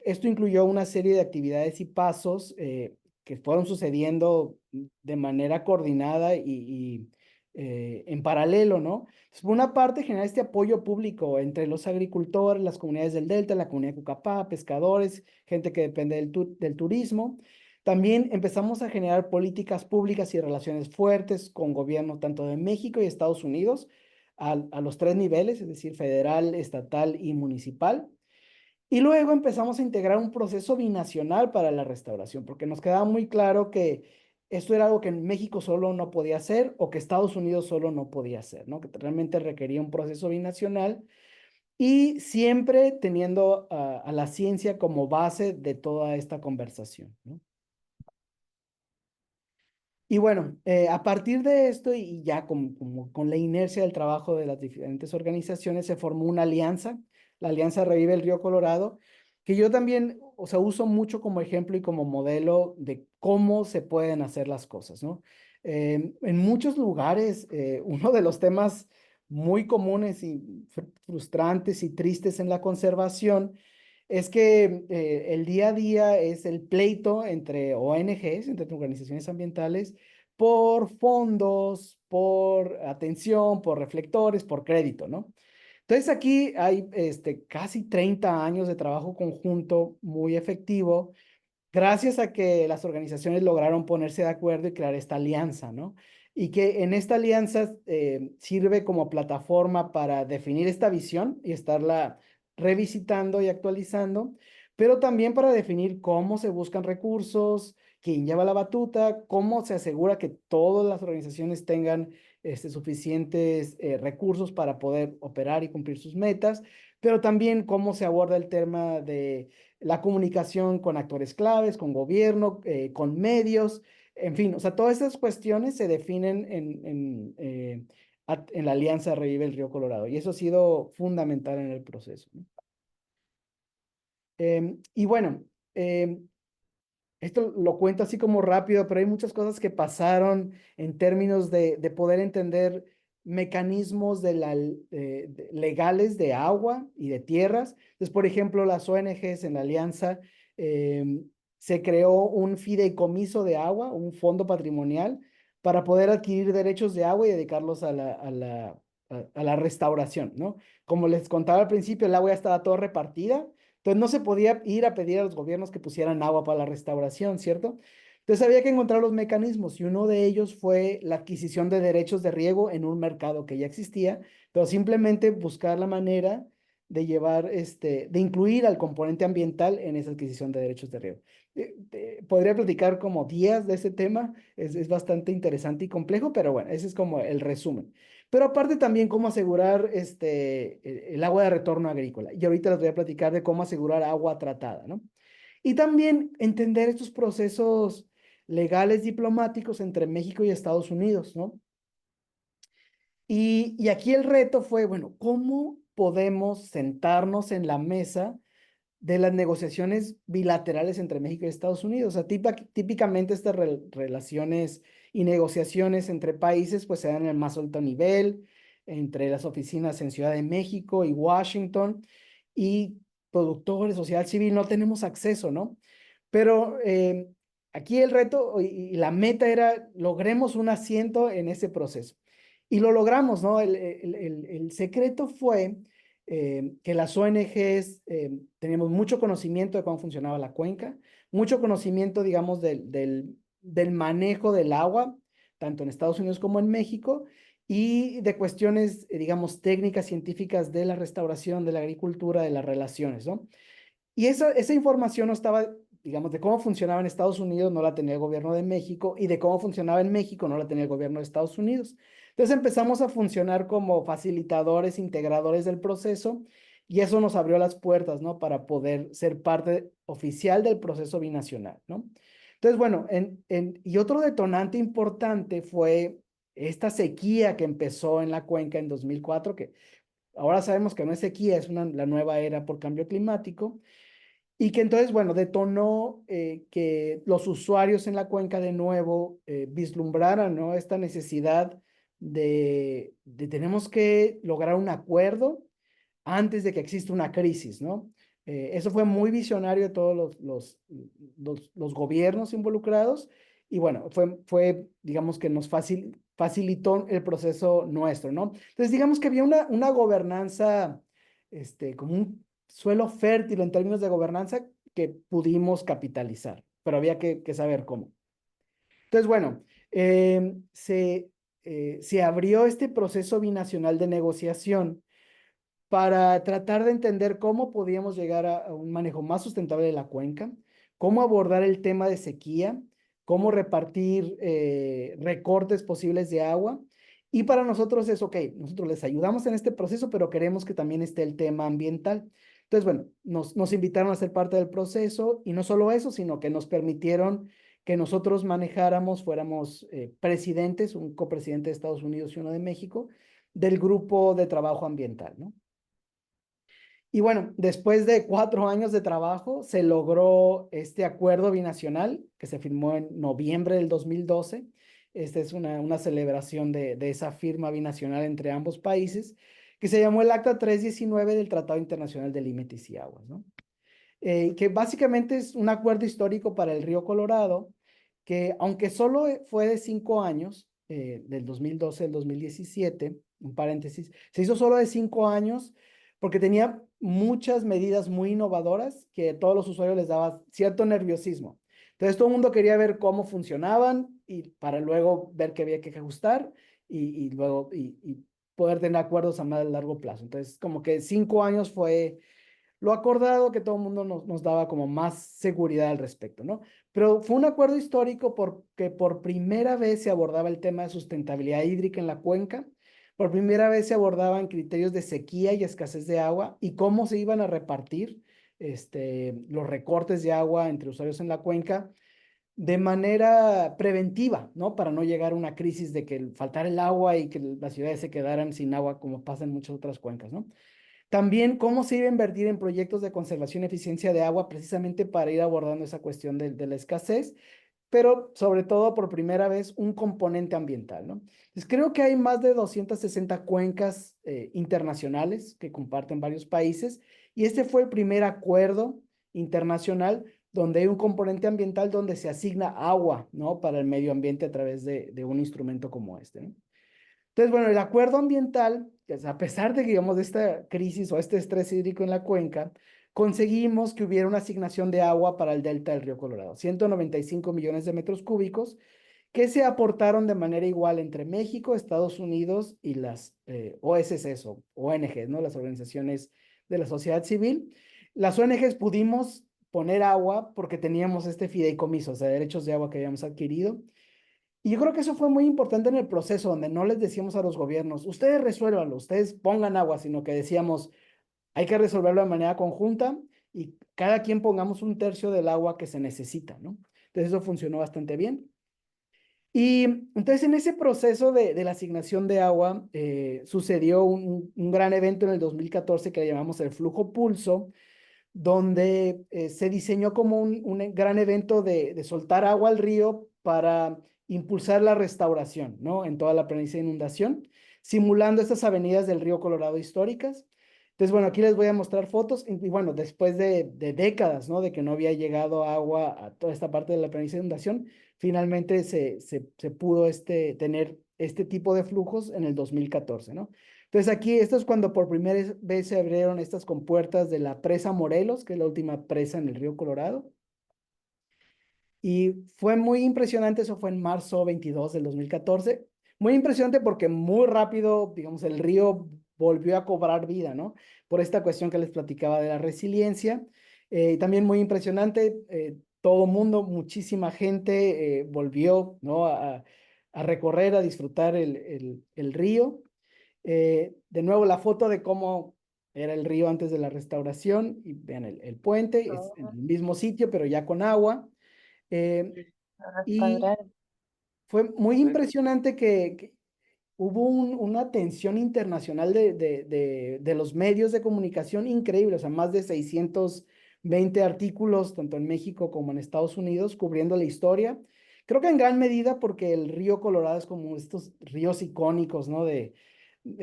esto incluyó una serie de actividades y pasos que fueron sucediendo de manera coordinada y en paralelo, ¿no? Por una parte, generar este apoyo público entre los agricultores, las comunidades del delta, la comunidad de Cucapá, pescadores, gente que depende del turismo. También empezamos a generar políticas públicas y relaciones fuertes con gobiernos tanto de México y Estados Unidos a los 3 niveles, es decir, federal, estatal y municipal. Y luego empezamos a integrar un proceso binacional para la restauración, porque nos quedaba muy claro que esto era algo que México solo no podía hacer o que Estados Unidos solo no podía hacer, ¿no? Que realmente requería un proceso binacional y siempre teniendo a la ciencia como base de toda esta conversación, ¿no? Y bueno, a partir de esto y ya con la inercia del trabajo de las diferentes organizaciones, se formó una alianza, la Alianza Revive el Río Colorado, que yo también, o sea, uso mucho como ejemplo y como modelo de cómo se pueden hacer las cosas, ¿no? En muchos lugares, uno de los temas muy comunes y frustrantes y tristes en la conservación es que el día a día es el pleito entre ONGs, entre organizaciones ambientales, por fondos, por atención, por reflectores, por crédito, ¿no? Entonces aquí hay casi 30 años de trabajo conjunto muy efectivo, gracias a que las organizaciones lograron ponerse de acuerdo y crear esta alianza, ¿no? Y que en esta alianza sirve como plataforma para definir esta visión y estarla revisitando y actualizando, pero también para definir cómo se buscan recursos, quién lleva la batuta, cómo se asegura que todas las organizaciones tengan suficientes recursos para poder operar y cumplir sus metas, pero también cómo se aborda el tema de la comunicación con actores claves, con gobierno, con medios, en fin, o sea, todas esas cuestiones se definen en la Alianza Revive el Río Colorado y eso ha sido fundamental en el proceso, ¿no? Y bueno, esto lo cuento así como rápido, pero hay muchas cosas que pasaron en términos de poder entender mecanismos legales de agua y de tierras. Entonces, por ejemplo, las ONGs en la alianza se creó un fideicomiso de agua, un fondo patrimonial, para poder adquirir derechos de agua y dedicarlos a la restauración, ¿no? Como les contaba al principio, el agua ya estaba todo repartida, Entonces no se podía ir a pedir a los gobiernos que pusieran agua para la restauración, ¿cierto? Entonces había que encontrar los mecanismos y uno de ellos fue la adquisición de derechos de riego en un mercado que ya existía, pero simplemente buscar la manera de llevar, de incluir al componente ambiental en esa adquisición de derechos de riego. Podría platicar como días de ese tema, es bastante interesante y complejo, pero bueno, ese es como el resumen. Pero aparte también cómo asegurar el agua de retorno agrícola. Y ahorita les voy a platicar de cómo asegurar agua tratada, ¿no? Y también entender estos procesos legales diplomáticos entre México y Estados Unidos, ¿no? Y aquí el reto fue, bueno, ¿cómo podemos sentarnos en la mesa de las negociaciones bilaterales entre México y Estados Unidos? O sea, típicamente estas relaciones y negociaciones entre países pues se dan en el más alto nivel, entre las oficinas en Ciudad de México y Washington, y productores, sociedad civil, no tenemos acceso, ¿no? Pero aquí el reto y la meta era logremos un asiento en ese proceso. Y lo logramos, ¿no? El secreto fue que las ONGs teníamos mucho conocimiento de cómo funcionaba la cuenca, mucho conocimiento, digamos, del manejo del agua, tanto en Estados Unidos como en México, y de cuestiones, digamos, técnicas, científicas de la restauración, de la agricultura, de las relaciones, ¿no? Y esa información no estaba, digamos, de cómo funcionaba en Estados Unidos, no la tenía el gobierno de México, y de cómo funcionaba en México, no la tenía el gobierno de Estados Unidos. Entonces empezamos a funcionar como facilitadores, integradores del proceso, y eso nos abrió las puertas, ¿no? Para poder ser parte oficial del proceso binacional, ¿no? Entonces, bueno, y otro detonante importante fue esta sequía que empezó en la cuenca en 2004, que ahora sabemos que no es sequía, es la nueva era por cambio climático. Y que entonces, bueno, detonó que los usuarios en la cuenca de nuevo vislumbraran, ¿no? Esta necesidad de tenemos que lograr un acuerdo antes de que exista una crisis, ¿no? Eso fue muy visionario de todos los gobiernos involucrados y bueno, digamos que nos facilitó el proceso nuestro, ¿no? Entonces, digamos que había una gobernanza, como un suelo fértil en términos de gobernanza que pudimos capitalizar, pero había que saber cómo. Entonces, bueno, se abrió este proceso binacional de negociación para tratar de entender cómo podíamos llegar a un manejo más sustentable de la cuenca, cómo abordar el tema de sequía, cómo repartir recortes posibles de agua. Y para nosotros es, ok, nosotros les ayudamos en este proceso, pero queremos que también esté el tema ambiental. Entonces, bueno, nos invitaron a ser parte del proceso y no solo eso, sino que nos permitieron que nosotros manejáramos, fuéramos presidentes, un copresidente de Estados Unidos y uno de México, del grupo de trabajo ambiental, ¿no? Y bueno, después de 4 años de trabajo, se logró este acuerdo binacional que se firmó en noviembre del 2012. Esta es una celebración de esa firma binacional entre ambos países, que se llamó el Acta 319 del Tratado Internacional de Límites y Aguas, ¿no? Que básicamente es un acuerdo histórico para el río Colorado, que aunque solo fue de 5 años, del 2012 al 2017, un paréntesis, se hizo solo de 5 años porque tenía muchas medidas muy innovadoras que a todos los usuarios les daba cierto nerviosismo. Entonces todo el mundo quería ver cómo funcionaban y para luego ver qué había que ajustar y luego poder tener acuerdos a más largo plazo. Entonces como que 5 años fue lo acordado, que todo el mundo nos daba como más seguridad al respecto, ¿no? Pero fue un acuerdo histórico porque por primera vez se abordaba el tema de sustentabilidad hídrica en la cuenca, por primera vez se abordaban criterios de sequía y escasez de agua y cómo se iban a repartir los recortes de agua entre usuarios en la cuenca de manera preventiva, ¿no? Para no llegar a una crisis de que faltara el agua y que las ciudades se quedaran sin agua como pasa en muchas otras cuencas, ¿no? También cómo se iba a invertir en proyectos de conservación y eficiencia de agua precisamente para ir abordando esa cuestión de la escasez, pero sobre todo por primera vez un componente ambiental, ¿no? Entonces creo que hay más de 260 cuencas internacionales que comparten varios países y este fue el primer acuerdo internacional donde hay un componente ambiental donde se asigna agua, ¿no? Para el medio ambiente a través de un instrumento como este, ¿no? Entonces, bueno, el acuerdo ambiental, a pesar de que, digamos, de esta crisis o este estrés hídrico en la cuenca, conseguimos que hubiera una asignación de agua para el delta del río Colorado, 195 millones de metros cúbicos, que se aportaron de manera igual entre México, Estados Unidos y las OSCs o ONGs, ¿no? Las organizaciones de la sociedad civil. Las ONGs pudimos poner agua porque teníamos este fideicomiso, o sea, derechos de agua que habíamos adquirido. Y yo creo que eso fue muy importante en el proceso, donde no les decíamos a los gobiernos, ustedes resuélvanlo, ustedes pongan agua, sino que decíamos, hay que resolverlo de manera conjunta y cada quien pongamos un tercio del agua que se necesita, ¿no? Entonces eso funcionó bastante bien. Y entonces en ese proceso de la asignación de agua sucedió un gran evento en el 2014 que le llamamos el Flujo Pulso, donde se diseñó como un gran evento de soltar agua al río para impulsar la restauración, ¿no? En toda la planicie de inundación, simulando estas avenidas del río Colorado históricas. Entonces, bueno, aquí les voy a mostrar fotos y bueno, después de décadas, ¿no? De que no había llegado agua a toda esta parte de la planicie de inundación, finalmente se pudo tener este tipo de flujos en el 2014, ¿no? Entonces aquí, esto es cuando por primera vez se abrieron estas compuertas de la presa Morelos, que es la última presa en el río Colorado. Y fue muy impresionante, eso fue en marzo 22 del 2014. Muy impresionante porque muy rápido, digamos, el río volvió a cobrar vida, ¿no? Por esta cuestión que les platicaba de la resiliencia. También muy impresionante, todo mundo, muchísima gente volvió, ¿no? A recorrer, a disfrutar el río. De nuevo, la foto de cómo era el río antes de la restauración, y vean el puente, es en el mismo sitio, pero ya con agua. Y fue muy impresionante que hubo una atención internacional de los medios de comunicación increíble, o sea, más de 620 artículos, tanto en México como en Estados Unidos, cubriendo la historia. Creo que en gran medida porque el río Colorado es como estos ríos icónicos, ¿no? En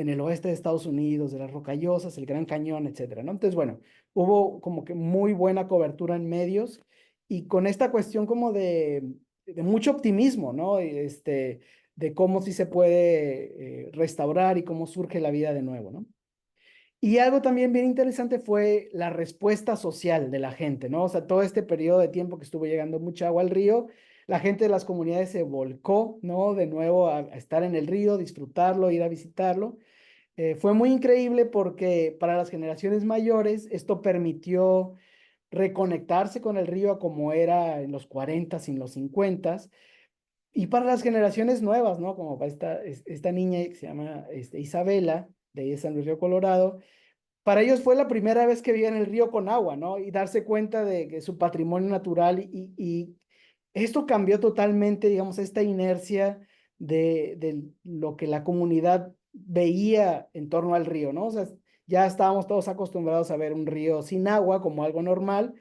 el oeste de Estados Unidos, de las Rocallosas, el Gran Cañón, etcétera, ¿no? Entonces, bueno, hubo como que muy buena cobertura en medios y con esta cuestión como de mucho optimismo, ¿no? De cómo sí se puede restaurar y cómo surge la vida de nuevo, ¿no? Y algo también bien interesante fue la respuesta social de la gente, ¿no? O sea, todo este periodo de tiempo que estuvo llegando mucha agua al río, la gente de las comunidades se volcó, ¿no? De nuevo a estar en el río, disfrutarlo, ir a visitarlo. Fue muy increíble porque para las generaciones mayores esto permitió reconectarse con el río a como era en los 40s y en los 50s. Y para las generaciones nuevas, ¿no? Como para esta niña que se llama Isabela, de ahí de San Luis Río Colorado, para ellos fue la primera vez que veían el río con agua, ¿no? Y darse cuenta de que su patrimonio natural y esto cambió totalmente, digamos, esta inercia de lo que la comunidad veía en torno al río, ¿no? O sea, ya estábamos todos acostumbrados a ver un río sin agua como algo normal.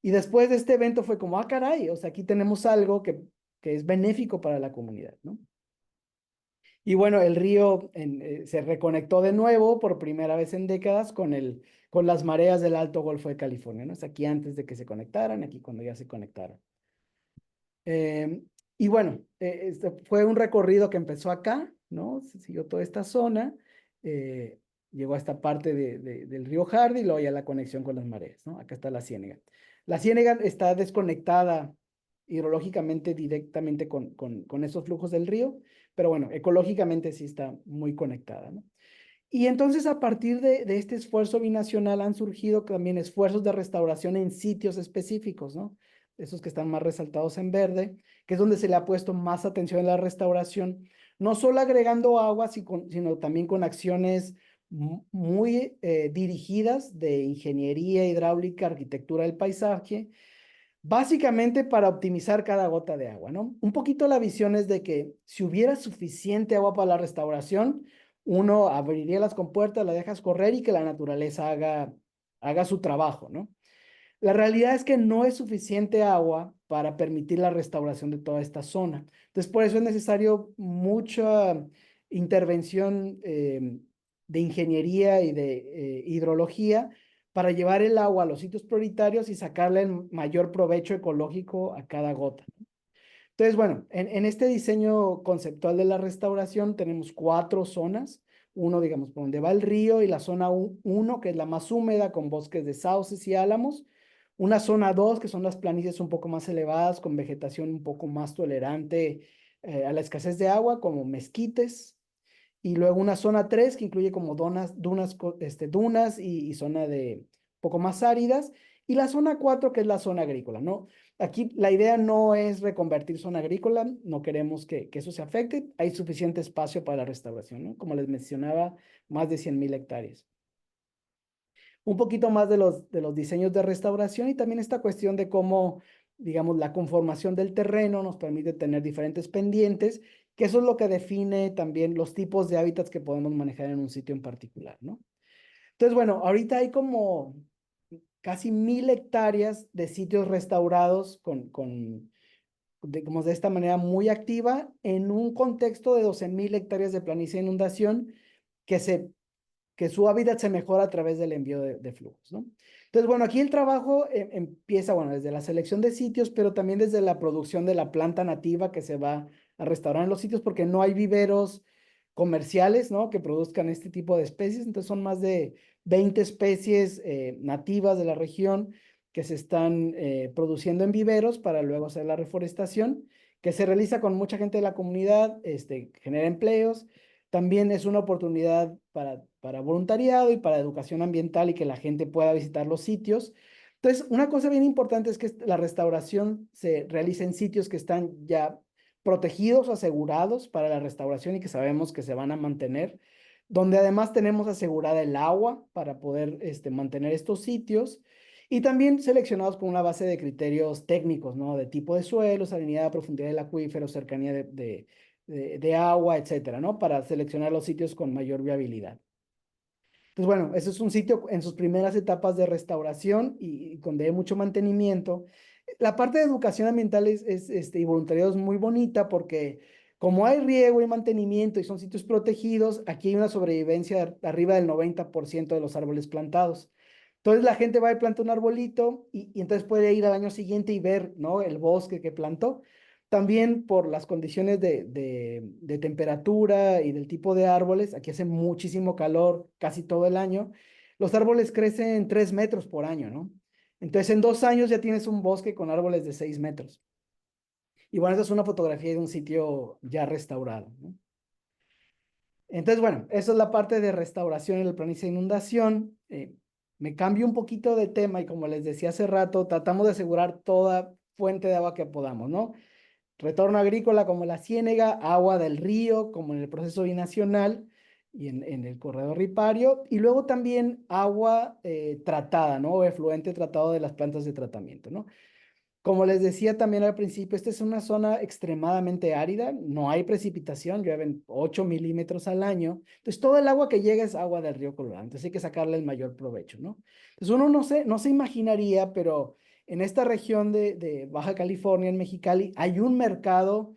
Y después de este evento fue como, ah, caray, o sea, aquí tenemos algo que es benéfico para la comunidad, ¿no? Y bueno, el río se reconectó de nuevo por primera vez en décadas con las mareas del Alto Golfo de California, ¿no? Es aquí antes de que se conectaran, aquí cuando ya se conectaron. Y bueno, fue un recorrido que empezó acá, ¿no? Se siguió toda esta zona, llegó a esta parte del río Hardy y luego ya la conexión con las mareas, ¿no? Acá está la Ciénega. La Ciénega está desconectada hidrológicamente directamente con esos flujos del río, pero bueno, ecológicamente sí está muy conectada, ¿no? Y entonces a partir de este esfuerzo binacional han surgido también esfuerzos de restauración en sitios específicos, ¿no? Esos que están más resaltados en verde, que es donde se le ha puesto más atención en la restauración, no solo agregando agua, sino también con acciones muy dirigidas de ingeniería hidráulica, arquitectura del paisaje, básicamente para optimizar cada gota de agua, ¿no? Un poquito la visión es de que si hubiera suficiente agua para la restauración, uno abriría las compuertas, la dejas correr y que la naturaleza haga su trabajo, ¿no? La realidad es que no es suficiente agua para permitir la restauración de toda esta zona. Entonces, por eso es necesario mucha intervención de ingeniería y de hidrología para llevar el agua a los sitios prioritarios y sacarle el mayor provecho ecológico a cada gota. Entonces, bueno, en este diseño conceptual de la restauración tenemos 4 zonas. 1, digamos, por donde va el río, y la zona 1, que es la más húmeda, con bosques de sauces y álamos. Una zona 2, que son las planicies un poco más elevadas, con vegetación un poco más tolerante a la escasez de agua, como mezquites. Y luego una zona 3 que incluye como dunas y zona de poco más áridas. Y la zona 4 que es la zona agrícola, ¿no? Aquí la idea no es reconvertir zona agrícola, no queremos que eso se afecte. Hay suficiente espacio para la restauración, ¿no? Como les mencionaba, más de 100,000 hectáreas. Un poquito más de los diseños de restauración y también esta cuestión de cómo, digamos, la conformación del terreno nos permite tener diferentes pendientes, que eso es lo que define también los tipos de hábitats que podemos manejar en un sitio en particular, ¿no? Entonces, bueno, ahorita hay como casi 1,000 hectáreas de sitios restaurados digamos, de esta manera muy activa en un contexto de 12,000 hectáreas de planicie de inundación que su hábitat se mejora a través del envío de flujos, ¿no? Entonces, bueno, aquí el trabajo empieza, bueno, desde la selección de sitios, pero también desde la producción de la planta nativa que se va a restaurar en los sitios, porque no hay viveros comerciales, ¿no? Que produzcan este tipo de especies. Entonces, son más de 20 especies nativas de la región que se están produciendo en viveros para luego hacer la reforestación, que se realiza con mucha gente de la comunidad, genera empleos. También es una oportunidad para voluntariado y para educación ambiental y que la gente pueda visitar los sitios. Entonces, una cosa bien importante es que la restauración se realiza en sitios que están ya protegidos o asegurados para la restauración y que sabemos que se van a mantener, donde además tenemos asegurada el agua para poder mantener estos sitios y también seleccionados con una base de criterios técnicos, ¿no? De tipo de suelo, salinidad, profundidad del acuífero, cercanía de agua, etcétera, ¿no? Para seleccionar los sitios con mayor viabilidad. Entonces, bueno, ese es un sitio en sus primeras etapas de restauración y donde hay mucho mantenimiento. La parte de educación ambiental y voluntariado es muy bonita porque como hay riego y mantenimiento y son sitios protegidos, aquí hay una sobrevivencia de arriba del 90% de los árboles plantados. Entonces la gente va y planta un arbolito y entonces puede ir al año siguiente y ver, ¿no? El bosque que plantó. También por las condiciones de temperatura y del tipo de árboles, aquí hace muchísimo calor casi todo el año, los árboles crecen 3 metros por año, ¿no? Entonces en 2 años ya tienes un bosque con árboles de 6 metros. Y bueno, esa es una fotografía de un sitio ya restaurado, ¿no? Entonces, bueno, eso es la parte de restauración en el planicie de inundación. Me cambio un poquito de tema y como les decía hace rato, tratamos de asegurar toda fuente de agua que podamos, ¿no? Retorno agrícola como la ciénega, agua del río como en el proceso binacional y en el corredor ripario, y luego también agua tratada, ¿no? O efluente tratado de las plantas de tratamiento, ¿no? Como les decía también al principio, esta es una zona extremadamente árida, no hay precipitación, llueven 8 milímetros al año, entonces todo el agua que llega es agua del río Colorado, entonces hay que sacarle el mayor provecho, ¿no? Entonces uno no se imaginaría, pero en esta región de Baja California, en Mexicali, hay un mercado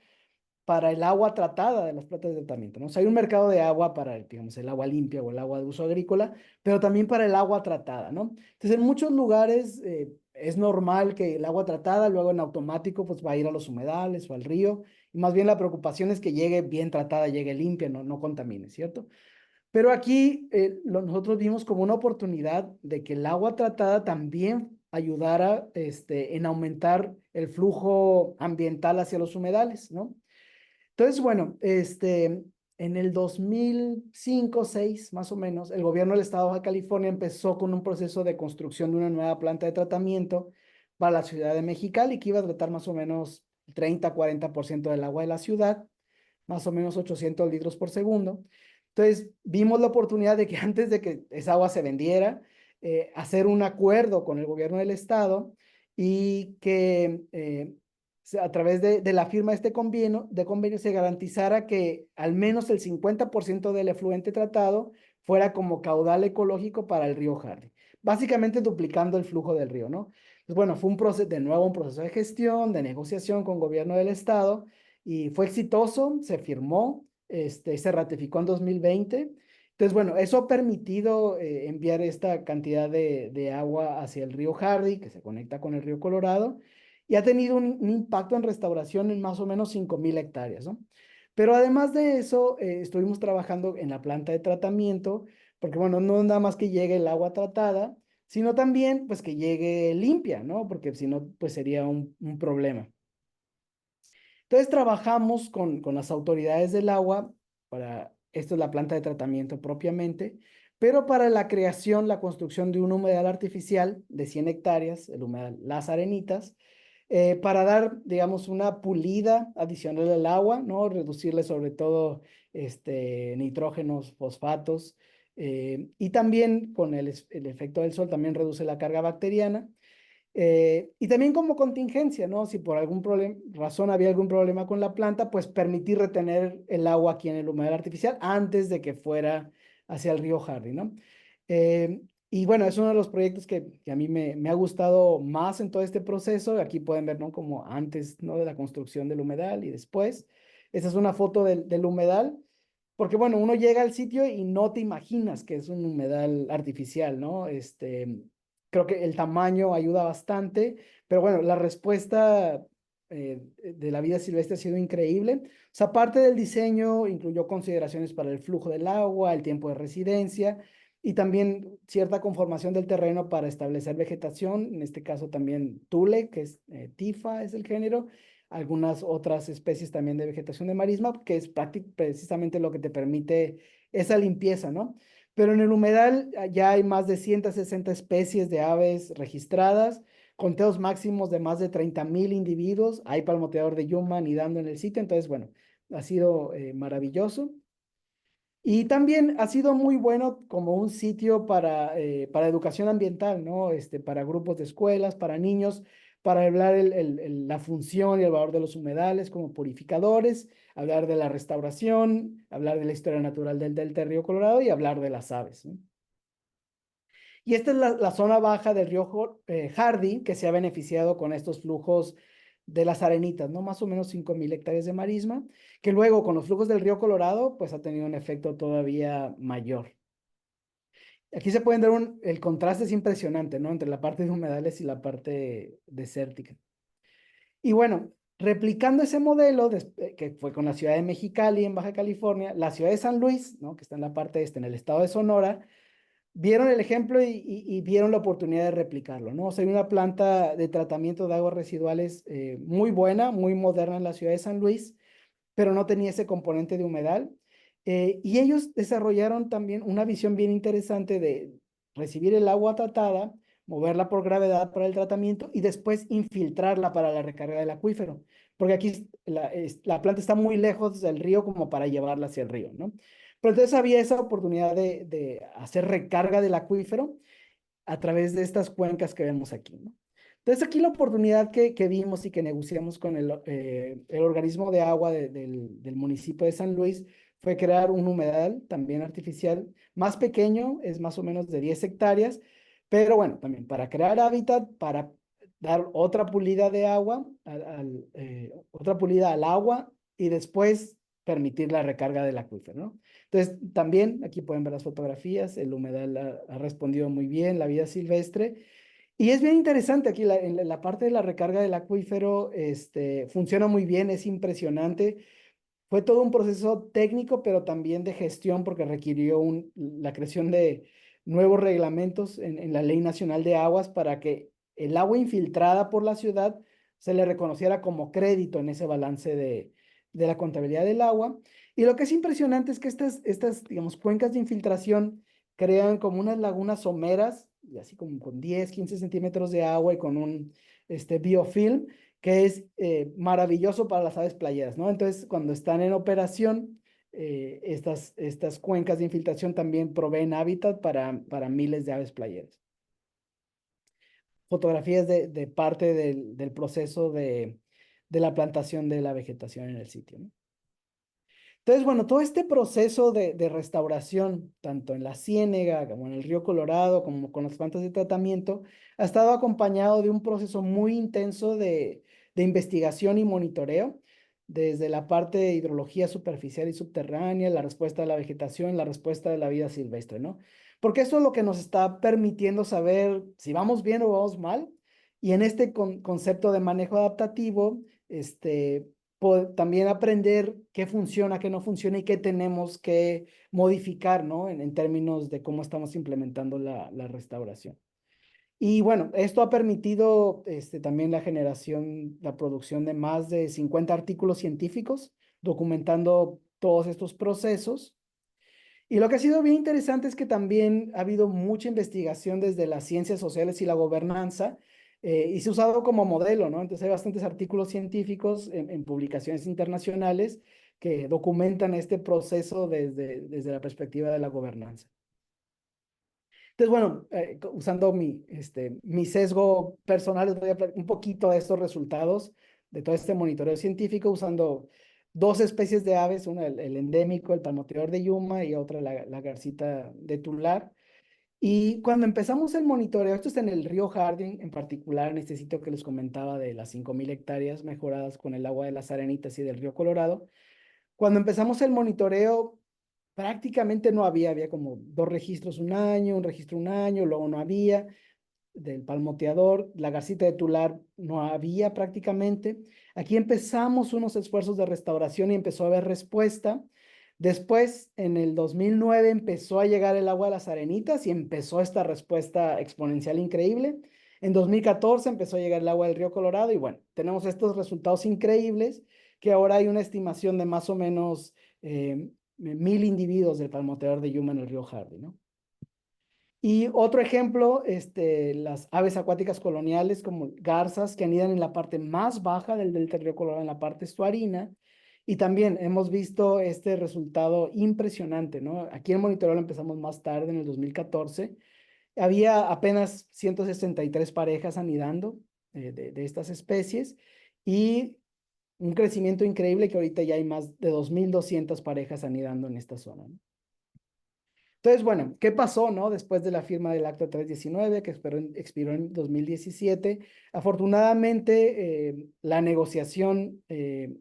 para el agua tratada de las plantas de tratamiento, ¿no? O sea, hay un mercado de agua para, digamos, el agua limpia o el agua de uso agrícola, pero también para el agua tratada, ¿no? Entonces, en muchos lugares es normal que el agua tratada luego en automático pues va a ir a los humedales o al río, y más bien la preocupación es que llegue bien tratada, llegue limpia, no contamine, ¿cierto? Pero aquí nosotros vimos como una oportunidad de que el agua tratada también ayudara en aumentar el flujo ambiental hacia los humedales, ¿no? Entonces, bueno, en el 2005-2006, más o menos, el gobierno del estado de Baja California empezó con un proceso de construcción de una nueva planta de tratamiento para la ciudad de Mexicali, que iba a tratar más o menos 30-40% del agua de la ciudad, más o menos 800 litros por segundo. Entonces, vimos la oportunidad de que antes de que esa agua se vendiera, hacer un acuerdo con el gobierno del estado y que a través de la firma de este convenio se garantizara que al menos el 50% del efluente tratado fuera como caudal ecológico para el río Hardy, básicamente duplicando el flujo del río, ¿no? Pues bueno, fue de nuevo un proceso de gestión, de negociación con el gobierno del estado y fue exitoso, se firmó, se ratificó en 2020. Entonces, bueno, eso ha permitido enviar esta cantidad de agua hacia el río Hardy, que se conecta con el río Colorado, y ha tenido un impacto en restauración en más o menos 5,000 hectáreas, ¿no? Pero además de eso, estuvimos trabajando en la planta de tratamiento, porque bueno, no nada más que llegue el agua tratada, sino también pues que llegue limpia, ¿no? Porque si no, pues sería un problema. Entonces trabajamos con las autoridades del agua esto es la planta de tratamiento propiamente, pero para la creación, la construcción de un humedal artificial de 100 hectáreas, el humedal Las Arenitas, para dar, digamos, una pulida adicional al agua, ¿no? Reducirle sobre todo nitrógenos, fosfatos, y también con el efecto del sol también reduce la carga bacteriana. Y también como contingencia, ¿no? Si por algún razón había algún problema con la planta, pues permitir retener el agua aquí en el humedal artificial antes de que fuera hacia el río Hardy, ¿no? Y bueno, es uno de los proyectos que a mí me ha gustado más en todo este proceso. Aquí pueden ver, ¿no? Como antes, ¿no? De la construcción del humedal y después. Esta es una foto del humedal, porque bueno, uno llega al sitio y no te imaginas que es un humedal artificial, ¿no? Creo que el tamaño ayuda bastante, pero bueno, la respuesta de la vida silvestre ha sido increíble. O sea, parte del diseño incluyó consideraciones para el flujo del agua, el tiempo de residencia y también cierta conformación del terreno para establecer vegetación, en este caso también tule, que es tifa es el género, algunas otras especies también de vegetación de marisma, que es precisamente lo que te permite esa limpieza, ¿no? Pero en el humedal ya hay más de 160 especies de aves registradas, conteos máximos de más de 30,000 individuos. Hay palmoteador de yuma nidando en el sitio, entonces, bueno, ha sido maravilloso. Y también ha sido muy bueno como un sitio para educación ambiental, ¿no? Para grupos de escuelas, para niños, para hablar la función y el valor de los humedales como purificadores, hablar de la restauración, hablar de la historia natural del delta del río Colorado y hablar de las aves, ¿no? Y esta es la zona baja del río Hardy, que se ha beneficiado con estos flujos de las arenitas, ¿no? Más o menos 5,000 hectáreas de marisma, que luego con los flujos del río Colorado, pues ha tenido un efecto todavía mayor. Aquí se pueden ver el contraste es impresionante, ¿no? Entre la parte de humedales y la parte desértica. Y bueno, replicando ese modelo, que fue con la ciudad de Mexicali en Baja California, la ciudad de San Luis, ¿no? Que está en la parte este, en el estado de Sonora, vieron el ejemplo y vieron la oportunidad de replicarlo, ¿no? O sea, hay una planta de tratamiento de aguas residuales muy buena, muy moderna en la ciudad de San Luis, pero no tenía ese componente de humedal. Y ellos desarrollaron también una visión bien interesante de recibir el agua tratada, moverla por gravedad para el tratamiento y después infiltrarla para la recarga del acuífero, porque aquí la planta está muy lejos del río como para llevarla hacia el río, ¿no? Pero entonces había esa oportunidad de hacer recarga del acuífero a través de estas cuencas que vemos aquí, ¿no? Entonces aquí la oportunidad que vimos y que negociamos con el organismo de agua del municipio de San Luis fue crear un humedal también artificial más pequeño, es más o menos de 10 hectáreas, pero bueno, también para crear hábitat, para dar otra pulida de agua, otra pulida al agua y después permitir la recarga del acuífero, ¿no? Entonces, también aquí pueden ver las fotografías, el humedal ha respondido muy bien, la vida silvestre. Y es bien interesante aquí, en la parte de la recarga del acuífero, funciona muy bien, es impresionante. Fue todo un proceso técnico, pero también de gestión, porque requirió la creación de nuevos reglamentos en la Ley Nacional de Aguas para que el agua infiltrada por la ciudad se le reconociera como crédito en ese balance de la contabilidad del agua. Y lo que es impresionante es que estas, digamos, cuencas de infiltración crean como unas lagunas someras, y así como con 10, 15 centímetros de agua y con un biofilm que es maravilloso para las aves playeras, ¿no? Entonces, cuando están en operación, estas cuencas de infiltración también proveen hábitat para miles de aves playeras. Fotografías de parte del proceso de la plantación de la vegetación en el sitio, ¿no? Entonces, bueno, todo este proceso de restauración, tanto en la ciénega como en el río Colorado, como con las plantas de tratamiento, ha estado acompañado de un proceso muy intenso de investigación y monitoreo, desde la parte de hidrología superficial y subterránea, la respuesta de la vegetación, la respuesta de la vida silvestre, ¿no? Porque eso es lo que nos está permitiendo saber si vamos bien o vamos mal. Y en este concepto de manejo adaptativo, también aprender qué funciona, qué no funciona y qué tenemos que modificar, ¿no? En términos de cómo estamos implementando la restauración. Y bueno, esto ha permitido también la generación, la producción de más de 50 artículos científicos documentando todos estos procesos. Y lo que ha sido bien interesante es que también ha habido mucha investigación desde las ciencias sociales y la gobernanza, y se ha usado como modelo, ¿no? Entonces hay bastantes artículos científicos en publicaciones internacionales que documentan este proceso desde la perspectiva de la gobernanza. Entonces, bueno, usando mi sesgo personal, les voy a hablar un poquito de estos resultados de todo este monitoreo científico usando dos especies de aves, una el endémico, el palmoteador de Yuma, y otra la garcita de Tular. Y cuando empezamos el monitoreo, esto está en el río Harding, en particular en este sitio que les comentaba de las 5,000 hectáreas mejoradas con el agua de las Arenitas y del río Colorado. Cuando empezamos el monitoreo, prácticamente no había como 2 registros un año, un registro un año, luego no había del palmoteador, la garcita de Tular no había prácticamente. Aquí empezamos unos esfuerzos de restauración y empezó a haber respuesta. Después, en el 2009, empezó a llegar el agua de las Arenitas y empezó esta respuesta exponencial increíble. En 2014 empezó a llegar el agua del río Colorado y bueno, tenemos estos resultados increíbles que ahora hay una estimación de más o menos 1,000 individuos del palmoteador de Yuma en el río Hardy, ¿no? Y otro ejemplo, las aves acuáticas coloniales como garzas que anidan en la parte más baja del delta del río Colorado, en la parte estuarina. Y también hemos visto este resultado impresionante, ¿no? Aquí en monitoreo lo empezamos más tarde, en el 2014. Había apenas 163 parejas anidando de estas especies y un crecimiento increíble que ahorita ya hay más de 2,200 parejas anidando en esta zona, ¿no? Entonces, bueno, ¿qué pasó, no? Después de la firma del Acta 319, que expiró en 2017, afortunadamente la negociación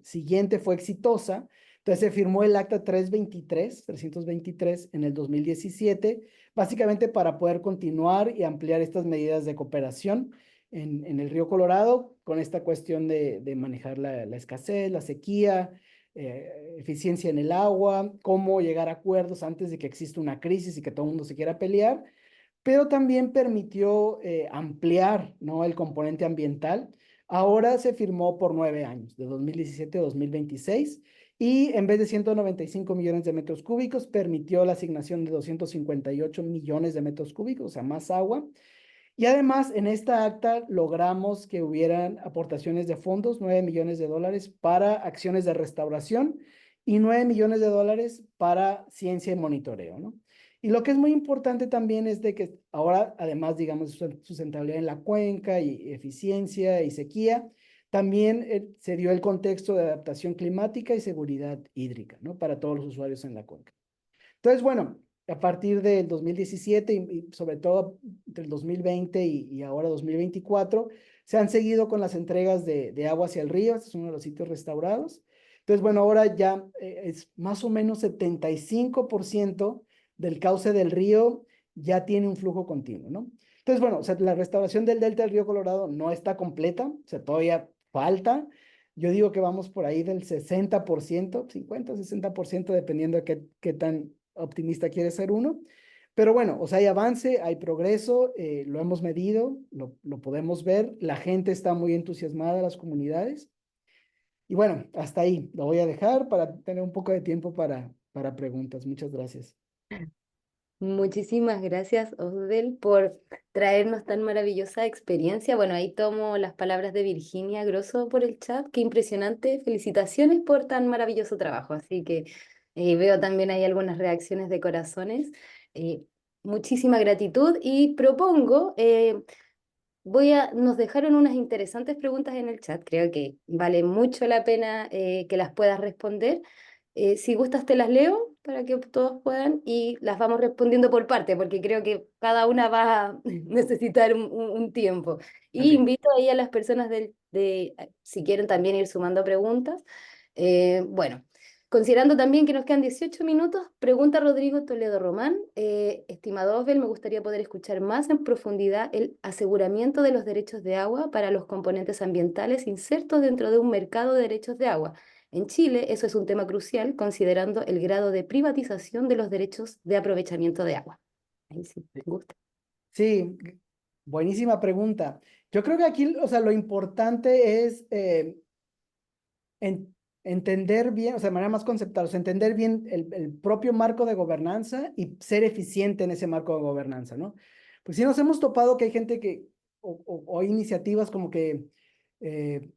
siguiente fue exitosa. Entonces se firmó el Acta 323 en el 2017, básicamente para poder continuar y ampliar estas medidas de cooperación en el río Colorado, con esta cuestión de manejar la escasez, la sequía, eficiencia en el agua, cómo llegar a acuerdos antes de que exista una crisis y que todo el mundo se quiera pelear, pero también permitió ampliar, ¿no?, el componente ambiental. Ahora se firmó por 9 años, de 2017 a 2026, y en vez de 195 millones de metros cúbicos, permitió la asignación de 258 millones de metros cúbicos, o sea, más agua. Y además, en esta acta logramos que hubieran aportaciones de fondos, 9 millones de dólares para acciones de restauración y 9 millones de dólares para ciencia y monitoreo, ¿no? Y lo que es muy importante también es de que ahora, además, digamos, sustentabilidad en la cuenca y eficiencia y sequía, también se dio el contexto de adaptación climática y seguridad hídrica, ¿no?, para todos los usuarios en la cuenca. Entonces, bueno, a partir del 2017 y sobre todo entre el 2020 y ahora 2024, se han seguido con las entregas de agua hacia el río. Este es uno de los sitios restaurados. Entonces, bueno, ahora ya es más o menos 75% del cauce del río ya tiene un flujo continuo, ¿no? Entonces, bueno, o sea, la restauración del delta del río Colorado no está completa, o sea, todavía falta. Yo digo que vamos por ahí del 60%, 50, 60%, dependiendo de qué tan optimista quiere ser uno. Pero bueno, o sea, hay avance, hay progreso, lo hemos medido, lo podemos ver, la gente está muy entusiasmada, las comunidades. Y bueno, hasta ahí lo voy a dejar para tener un poco de tiempo para preguntas. Muchas gracias. Muchísimas gracias, Osbel, por traernos tan maravillosa experiencia. Bueno, ahí tomo las palabras de Virginia Grosso por el chat. Qué impresionante. Felicitaciones por tan maravilloso trabajo. Así que veo también ahí algunas reacciones de corazones. Eh, Muchísima gratitud y propongo, nos dejaron unas interesantes preguntas en el chat. Creo que vale mucho la pena que las puedas responder. Si gustas, te las leo para que todos puedan y las vamos respondiendo por parte, porque creo que cada una va a necesitar un tiempo. Y Ok. invito ahí a las personas si quieren también ir sumando preguntas. Bueno, Considerando también que nos quedan 18 minutos, pregunta Rodrigo Toledo Román. Estimado Osbel, me gustaría poder escuchar más en profundidad el aseguramiento de los derechos de agua para los componentes ambientales insertos dentro de un mercado de derechos de agua. En Chile, eso es un tema crucial, considerando el grado de privatización de los derechos de aprovechamiento de agua. Ahí sí, me gusta. Sí, buenísima pregunta. Yo creo que aquí, o sea, lo importante es entender bien, o sea, de manera más conceptual, o sea, entender bien el propio marco de gobernanza y ser eficiente en ese marco de gobernanza, ¿no? Pues sí nos hemos topado que hay gente que, o hay iniciativas como que eh,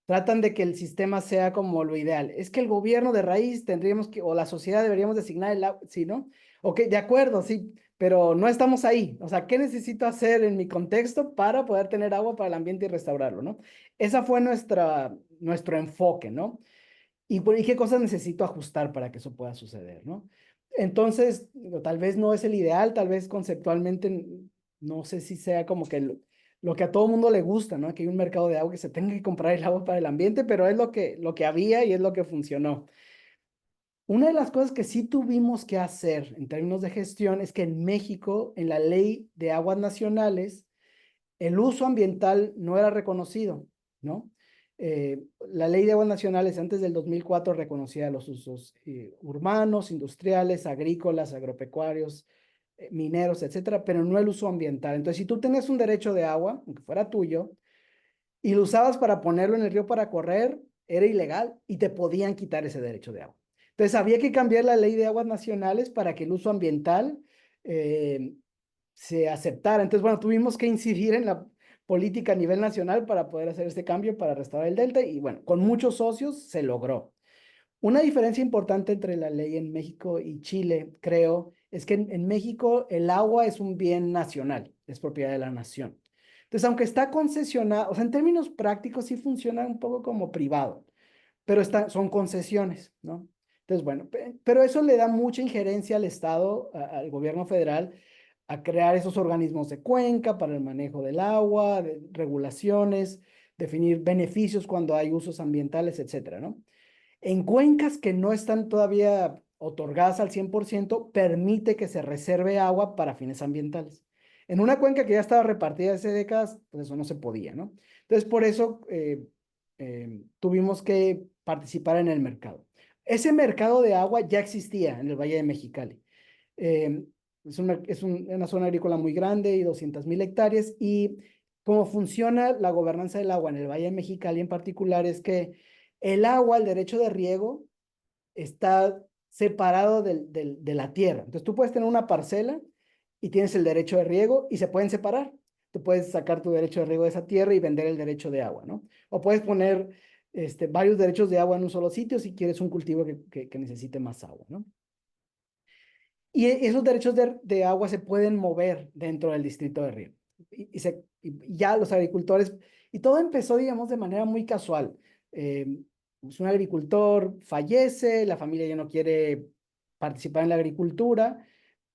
tratan de que el sistema sea como lo ideal. Es que el gobierno de raíz tendríamos que, o la sociedad deberíamos designar el agua, ¿sí, no? Ok, de acuerdo, sí, pero no estamos ahí. O sea, ¿qué necesito hacer en mi contexto para poder tener agua para el ambiente y restaurarlo, ¿no? Esa fue nuestro enfoque, ¿no? Y qué cosas necesito ajustar para que eso pueda suceder, ¿no? Entonces, digo, tal vez no es el ideal, tal vez conceptualmente no sé si sea como que lo que a todo mundo le gusta, ¿no? Que hay un mercado de agua que se tenga que comprar el agua para el ambiente, pero es lo que había y es lo que funcionó. Una de las cosas que sí tuvimos que hacer en términos de gestión es que en México, en la ley de aguas nacionales, el uso ambiental no era reconocido, ¿no? La ley de aguas nacionales antes del 2004 reconocía los usos urbanos, industriales, agrícolas, agropecuarios, mineros, etcétera, pero no el uso ambiental. Entonces, si tú tenías un derecho de agua, aunque fuera tuyo, y lo usabas para ponerlo en el río para correr, era ilegal y te podían quitar ese derecho de agua. Entonces, había que cambiar la ley de aguas nacionales para que el uso ambiental eh, se aceptara. Entonces, bueno, tuvimos que incidir en la política a nivel nacional para poder hacer este cambio para restaurar el delta y bueno, con muchos socios se logró. Una diferencia importante entre la ley en México y Chile, creo, es que en México el agua es un bien nacional, es propiedad de la nación. Entonces, aunque está concesionado, o sea, en términos prácticos sí funciona un poco como privado, pero son concesiones, ¿no? Entonces, bueno, pero eso le da mucha injerencia al Estado, al gobierno federal, a crear esos organismos de cuenca para el manejo del agua, de regulaciones, definir beneficios cuando hay usos ambientales, etcétera, ¿no? En cuencas que no están todavía otorgadas al 100%, permite que se reserve agua para fines ambientales. En una cuenca que ya estaba repartida hace décadas, pues eso no se podía, ¿no? Entonces, por eso tuvimos que participar en el mercado. Ese mercado de agua ya existía en el Valle de Mexicali. Eh, una zona agrícola muy grande y 200,000 hectáreas. Y cómo funciona la gobernanza del agua en el Valle de Mexicali en particular es que el agua, el derecho de riego, está separado de la tierra. Entonces tú puedes tener una parcela y tienes el derecho de riego y se pueden separar. Tú puedes sacar tu derecho de riego de esa tierra y vender el derecho de agua, ¿no? O puedes poner varios derechos de agua en un solo sitio si quieres un cultivo que necesite más agua, ¿no? Y esos derechos de agua se pueden mover dentro del distrito de riego. Y ya los agricultores, y todo empezó, digamos, de manera muy casual. Pues un agricultor fallece, la familia ya no quiere participar en la agricultura,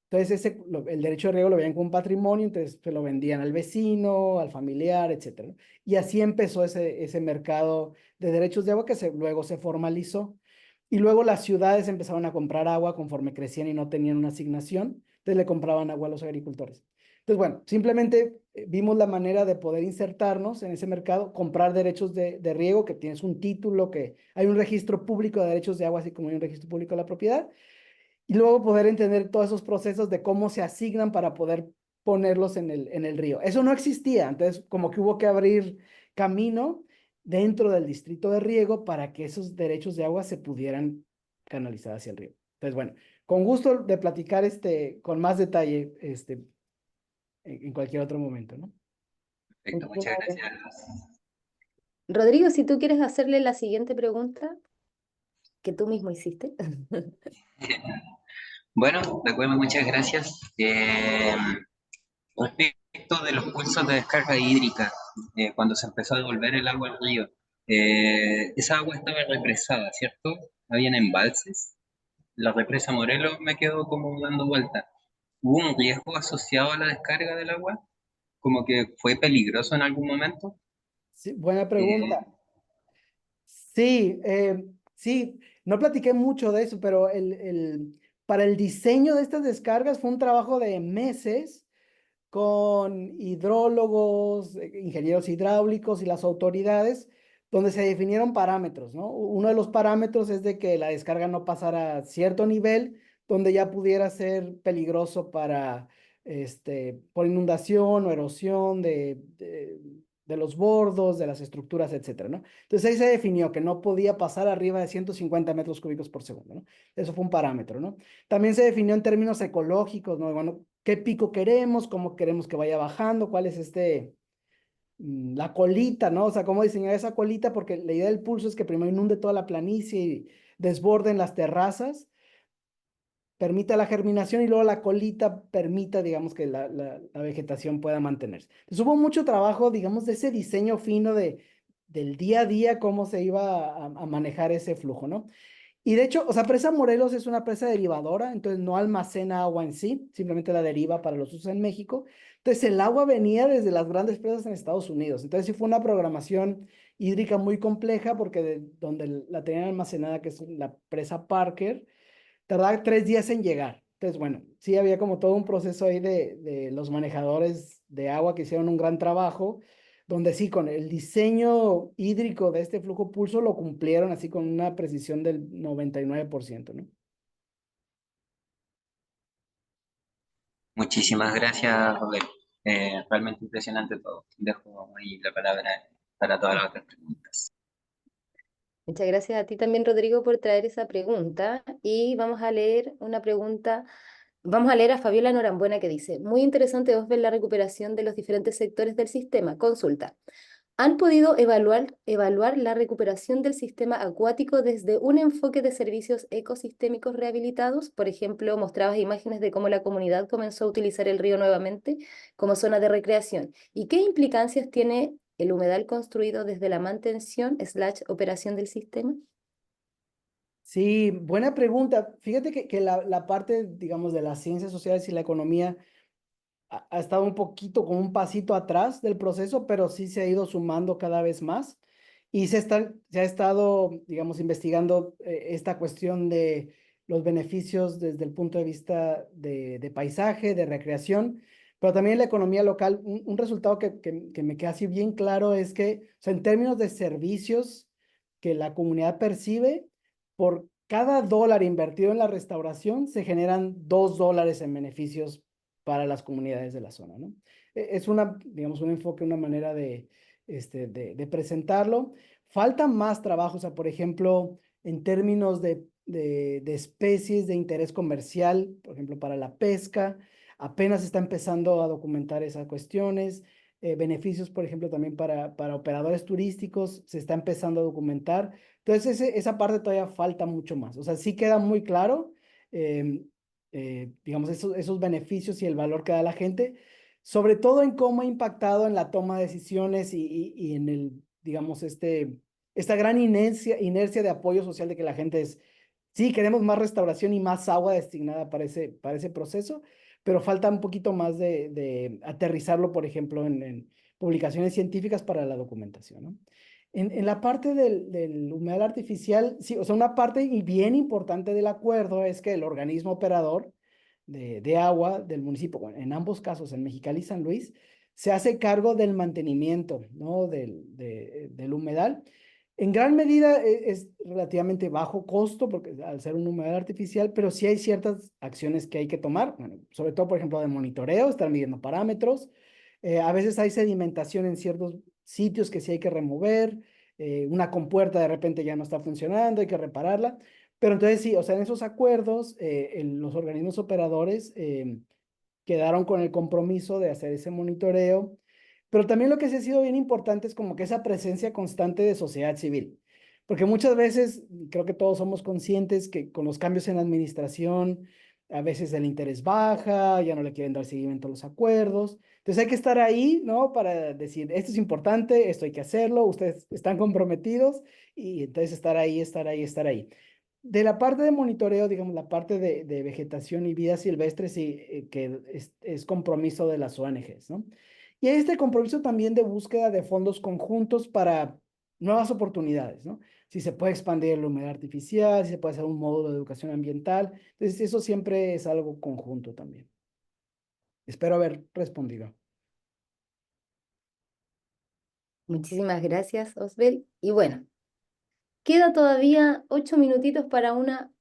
entonces el derecho de riego lo veían como un patrimonio, entonces se lo vendían al vecino, al familiar, etcétera. Y así empezó ese mercado de derechos de agua que luego se formalizó. Y luego las ciudades empezaron a comprar agua conforme crecían y no tenían una asignación, entonces le compraban agua a los agricultores. Entonces, bueno, simplemente vimos la manera de poder insertarnos en ese mercado, comprar derechos de riego, que tienes un título, que hay un registro público de derechos de agua, así como hay un registro público de la propiedad, y luego poder entender todos esos procesos de cómo se asignan para poder ponerlos en el río. Eso no existía, entonces como que hubo que abrir camino dentro del distrito de riego para que esos derechos de agua se pudieran canalizar hacia el río. Entonces, bueno, con gusto de platicar con más detalle en cualquier otro momento, ¿no? Perfecto, muchas gracias. Rodrigo, si tú quieres hacerle la siguiente pregunta que tú mismo hiciste. Bueno, de acuerdo, muchas gracias. Respecto de los cursos de descarga hídrica, cuando se empezó a devolver el agua al río, esa agua estaba represada, ¿cierto? Habían embalses. La represa Morelos me quedó como dando vuelta. ¿Hubo un riesgo asociado a la descarga del agua? ¿Como que fue peligroso en algún momento? Sí, buena Eh, pregunta. Sí, Sí, no platiqué mucho de eso, pero para el diseño de estas descargas fue un trabajo de meses con hidrólogos, ingenieros hidráulicos y las autoridades, donde se definieron parámetros, ¿no? Uno de los parámetros es de que la descarga no pasara cierto nivel, donde ya pudiera ser peligroso para, por inundación o erosión de los bordos, de las estructuras, etcétera, ¿no? Entonces ahí se definió que no podía pasar arriba de 150 metros cúbicos por segundo, ¿no? Eso fue un parámetro, ¿no? También se definió en términos ecológicos, ¿no? Bueno, qué pico queremos, cómo queremos que vaya bajando, cuál es la colita, ¿no? O sea, cómo diseñar esa colita, porque la idea del pulso es que primero inunde toda la planicie y desborden las terrazas, permita la germinación y luego la colita permita, digamos, que la vegetación pueda mantenerse. Entonces hubo mucho trabajo, digamos, de ese diseño fino del día a día, cómo se iba a manejar ese flujo, ¿no? Y de hecho, o sea, Presa Morelos es una presa derivadora, entonces no almacena agua en sí, simplemente la deriva para los usos en México. Entonces el agua venía desde las grandes presas en Estados Unidos. Entonces sí fue una programación hídrica muy compleja porque donde la tenían almacenada, que es la presa Parker, tardaba 3 días en llegar. Entonces, bueno, sí había como todo un proceso ahí de los manejadores de agua que hicieron un gran trabajo, donde sí, con el diseño hídrico de este flujo pulso lo cumplieron así con una precisión del 99%, ¿no? Muchísimas gracias, Robert. Realmente impresionante todo. Dejo ahí la palabra para todas las otras preguntas. Muchas gracias a ti también, Rodrigo, por traer esa pregunta. Y vamos a leer una pregunta. Vamos a leer a Fabiola Norambuena que dice, muy interesante vos ver la recuperación de los diferentes sectores del sistema. Consulta. ¿Han podido evaluar la recuperación del sistema acuático desde un enfoque de servicios ecosistémicos rehabilitados? Por ejemplo, mostrabas imágenes de cómo la comunidad comenzó a utilizar el río nuevamente como zona de recreación. ¿Y qué implicancias tiene el humedal construido desde la mantención/operación del sistema? Sí, buena pregunta. Fíjate que la parte, digamos, de las ciencias sociales y la economía ha estado un poquito, como un pasito atrás del proceso, pero sí se ha ido sumando cada vez más. Y se ha estado, digamos, investigando esta cuestión de los beneficios desde el punto de vista de paisaje, de recreación, pero también la economía local. Un resultado que me queda así bien claro es que, o sea, en términos de servicios que la comunidad percibe, por cada dólar invertido en la restauración, se generan $2 en beneficios para las comunidades de la zona, ¿no? Es digamos, un enfoque, una manera de presentarlo. Falta más trabajo, o sea, por ejemplo, en términos de especies de interés comercial, por ejemplo, para la pesca, apenas está empezando a documentar esas cuestiones. Beneficios, por ejemplo, también para operadores turísticos, se está empezando a documentar. Entonces, esa parte todavía falta mucho más. O sea, sí queda muy claro, eh, digamos, esos beneficios y el valor que da la gente, sobre todo en cómo ha impactado en la toma de decisiones y en digamos, esta gran inercia de apoyo social de que la gente sí, queremos más restauración y más agua destinada para ese proceso, pero falta un poquito más de aterrizarlo, por ejemplo, en publicaciones científicas para la documentación, ¿no? En la parte del humedal artificial, sí, o sea, una parte y bien importante del acuerdo es que el organismo operador de agua del municipio, bueno, en ambos casos, en Mexicali y San Luis, se hace cargo del mantenimiento, ¿no? Del humedal. En gran medida es relativamente bajo costo, porque al ser un humedal artificial, pero sí hay ciertas acciones que hay que tomar, bueno, sobre todo, por ejemplo, de monitoreo, estar midiendo parámetros. A veces hay sedimentación en ciertos sitios que sí hay que remover, una compuerta de repente ya no está funcionando, hay que repararla, pero entonces sí, o sea, en esos acuerdos, los organismos operadores quedaron con el compromiso de hacer ese monitoreo, pero también lo que sí ha sido bien importante es como que esa presencia constante de sociedad civil, porque muchas veces, creo que todos somos conscientes que con los cambios en la administración, a veces el interés baja, ya no le quieren dar seguimiento a los acuerdos, entonces hay que estar ahí, ¿no? Para decir, esto es importante, esto hay que hacerlo, ustedes están comprometidos y entonces estar ahí, estar ahí, estar ahí. De la parte de monitoreo, digamos, la parte de vegetación y vida silvestre, sí, que es compromiso de las ONGs, ¿no? Y hay este compromiso también de búsqueda de fondos conjuntos para nuevas oportunidades, ¿no? O si se puede expandir la humedad artificial, si se puede hacer un módulo de educación ambiental. Entonces, eso siempre es algo conjunto también. Espero haber respondido. Muchísimas gracias, Osbel. Y bueno, queda todavía 8 minutitos para una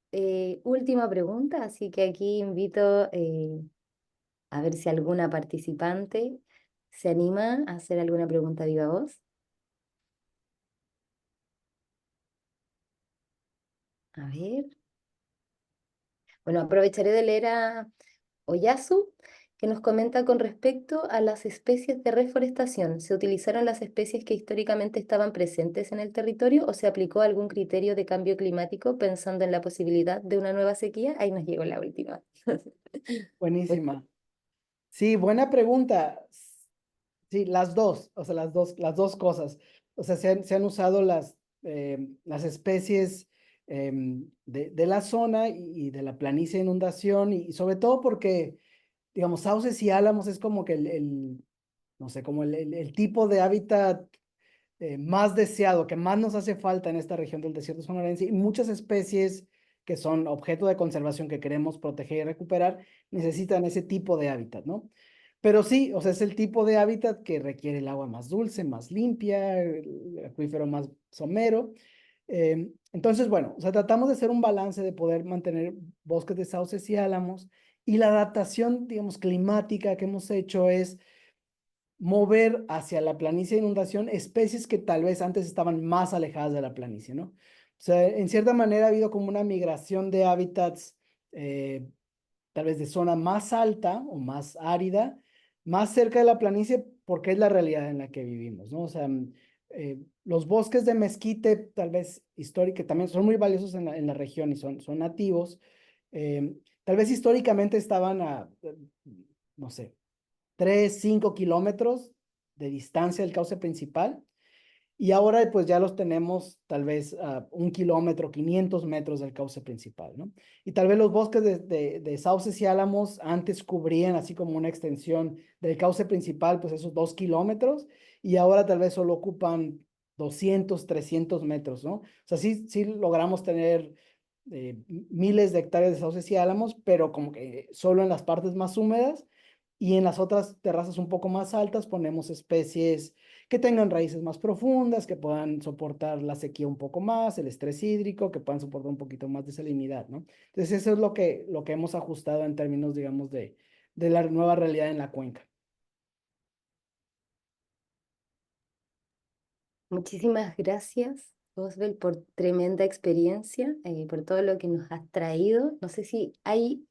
última pregunta, así que aquí invito a ver si alguna participante se anima a hacer alguna pregunta viva voz. A ver. Bueno, aprovecharé de leer a Oyasu, que nos comenta con respecto a las especies de reforestación. ¿Se utilizaron las especies que históricamente estaban presentes en el territorio o se aplicó algún criterio de cambio climático pensando en la posibilidad de una nueva sequía? Ahí nos llegó la última. Buenísima. Sí, buena pregunta. Sí, las dos, o sea, las dos cosas. O sea, se han usado las especies de la zona y de la planicie de inundación y sobre todo porque, digamos, sauces y álamos es como que no sé, como el tipo de hábitat más deseado, que más nos hace falta en esta región del desierto sonorense y muchas especies que son objeto de conservación que queremos proteger y recuperar necesitan ese tipo de hábitat, ¿no? Pero sí, o sea, es el tipo de hábitat que requiere el agua más dulce, más limpia, el acuífero más somero. Entonces, bueno, o sea, tratamos de hacer un balance de poder mantener bosques de sauces y álamos y la adaptación, digamos, climática que hemos hecho es mover hacia la planicie de inundación especies que tal vez antes estaban más alejadas de la planicie, ¿no? O sea, en cierta manera ha habido como una migración de hábitats, tal vez de zona más alta o más árida, más cerca de la planicie, porque es la realidad en la que vivimos, ¿no? O sea, los bosques de mezquite, tal vez históricos, también son muy valiosos en la región y son nativos. Tal vez históricamente estaban no sé, 3, 5 kilómetros de distancia del cauce principal. Y ahora pues ya los tenemos tal vez a 1 kilómetro, 500 metros del cauce principal, ¿no? Y tal vez los bosques de sauces y álamos antes cubrían así como una extensión del cauce principal, pues esos 2 kilómetros, y ahora tal vez solo ocupan 200, 300 metros, ¿no? O sea, sí logramos tener miles de hectáreas de sauces y álamos, pero como que solo en las partes más húmedas y en las otras terrazas un poco más altas ponemos especies que tengan raíces más profundas, que puedan soportar la sequía un poco más, el estrés hídrico, que puedan soportar un poquito más de salinidad, ¿no? Entonces eso es lo que hemos ajustado en términos, digamos, de la nueva realidad en la cuenca. Muchísimas gracias, Osbel, por tremenda experiencia, por todo lo que nos has traído. No sé si hay,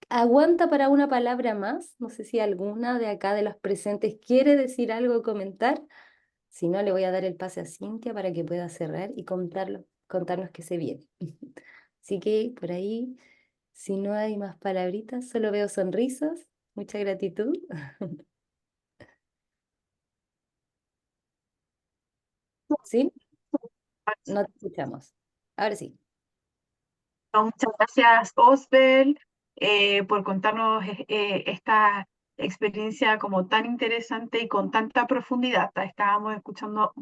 aguanta para una palabra más, no sé si alguna de acá de los presentes quiere decir algo o comentar. Si no, le voy a dar el pase a Cintia para que pueda cerrar y contarnos qué se viene. Así que por ahí, si no hay más palabritas, solo veo sonrisas. Mucha gratitud. ¿Sí? No te escuchamos. Ahora sí. Muchas gracias, Osbel, por contarnos esta experiencia como tan interesante y con tanta profundidad. Estábamos escuchando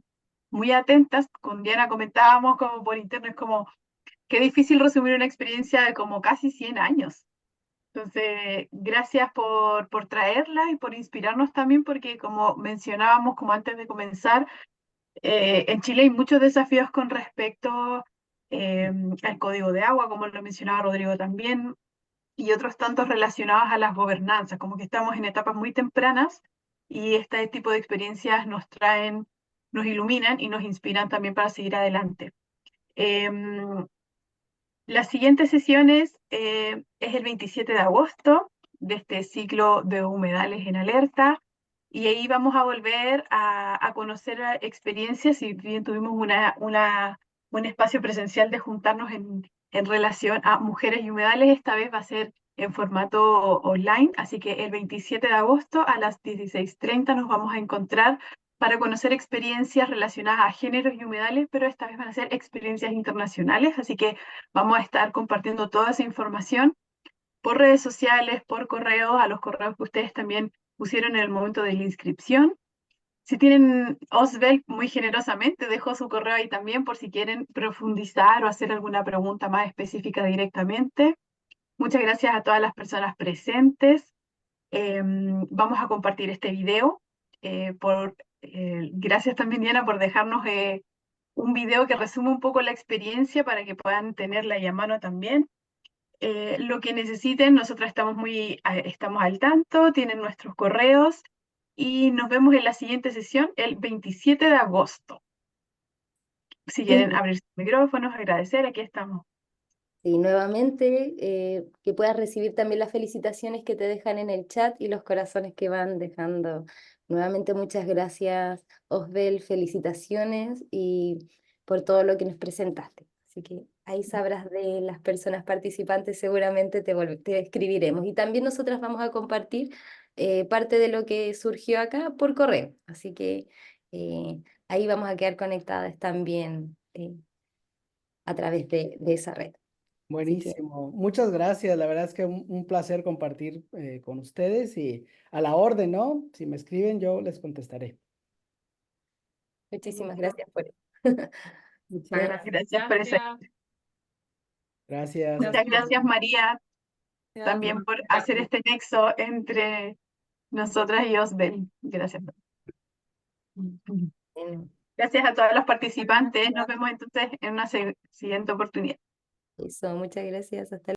muy atentas. Con Diana comentábamos como por internet, como qué difícil resumir una experiencia de como casi 100 años. Entonces, gracias por traerla y por inspirarnos también, porque como mencionábamos, como antes de comenzar, en Chile hay muchos desafíos con respecto al código de agua, como lo mencionaba Rodrigo también, y otros tantos relacionados a las gobernanzas, como que estamos en etapas muy tempranas y este tipo de experiencias nos traen, nos iluminan y nos inspiran también para seguir adelante. Las siguientes sesiones es el 27 de agosto de este ciclo de humedales en alerta y ahí vamos a volver a conocer experiencias. Si bien tuvimos un espacio presencial de juntarnos en relación a mujeres y humedales, esta vez va a ser en formato online, así que el 27 de agosto a las 16:30 nos vamos a encontrar para conocer experiencias relacionadas a géneros y humedales, pero esta vez van a ser experiencias internacionales, así que vamos a estar compartiendo toda esa información por redes sociales, por correo, a los correos que ustedes también pusieron en el momento de la inscripción. Si tienen, Osbel muy generosamente dejó su correo ahí también por si quieren profundizar o hacer alguna pregunta más específica directamente. Muchas gracias a todas las personas presentes. Vamos a compartir este video. Gracias también, Diana, por dejarnos un video que resume un poco la experiencia para que puedan tenerla ahí a mano también. Lo que necesiten, nosotros estamos al tanto, tienen nuestros correos y nos vemos en la siguiente sesión el 27 de agosto. Si quieren Sí. abrir sus micrófonos, agradecer, aquí estamos. Y nuevamente, que puedas recibir también las felicitaciones que te dejan en el chat y los corazones que van dejando. Nuevamente, muchas gracias, Osbel, felicitaciones y por todo lo que nos presentaste. Así que ahí sabrás de las personas participantes, seguramente te escribiremos. Y también nosotras vamos a compartir parte de lo que surgió acá por correo. Así que ahí vamos a quedar conectadas también a través de esa red. Así que Buenísimo. Muchas gracias. La verdad es que un placer compartir con ustedes y a la orden, ¿no? Si me escriben, yo les contestaré. muchísimas gracias por Muchas Eh, gracias. Gracias por eso. Gracias. Muchas gracias, María, también Gracias. por hacer este nexo entre nosotras y Osbel. Gracias. Gracias a todos los participantes. Nos vemos entonces en una siguiente oportunidad. Eso, muchas gracias. Hasta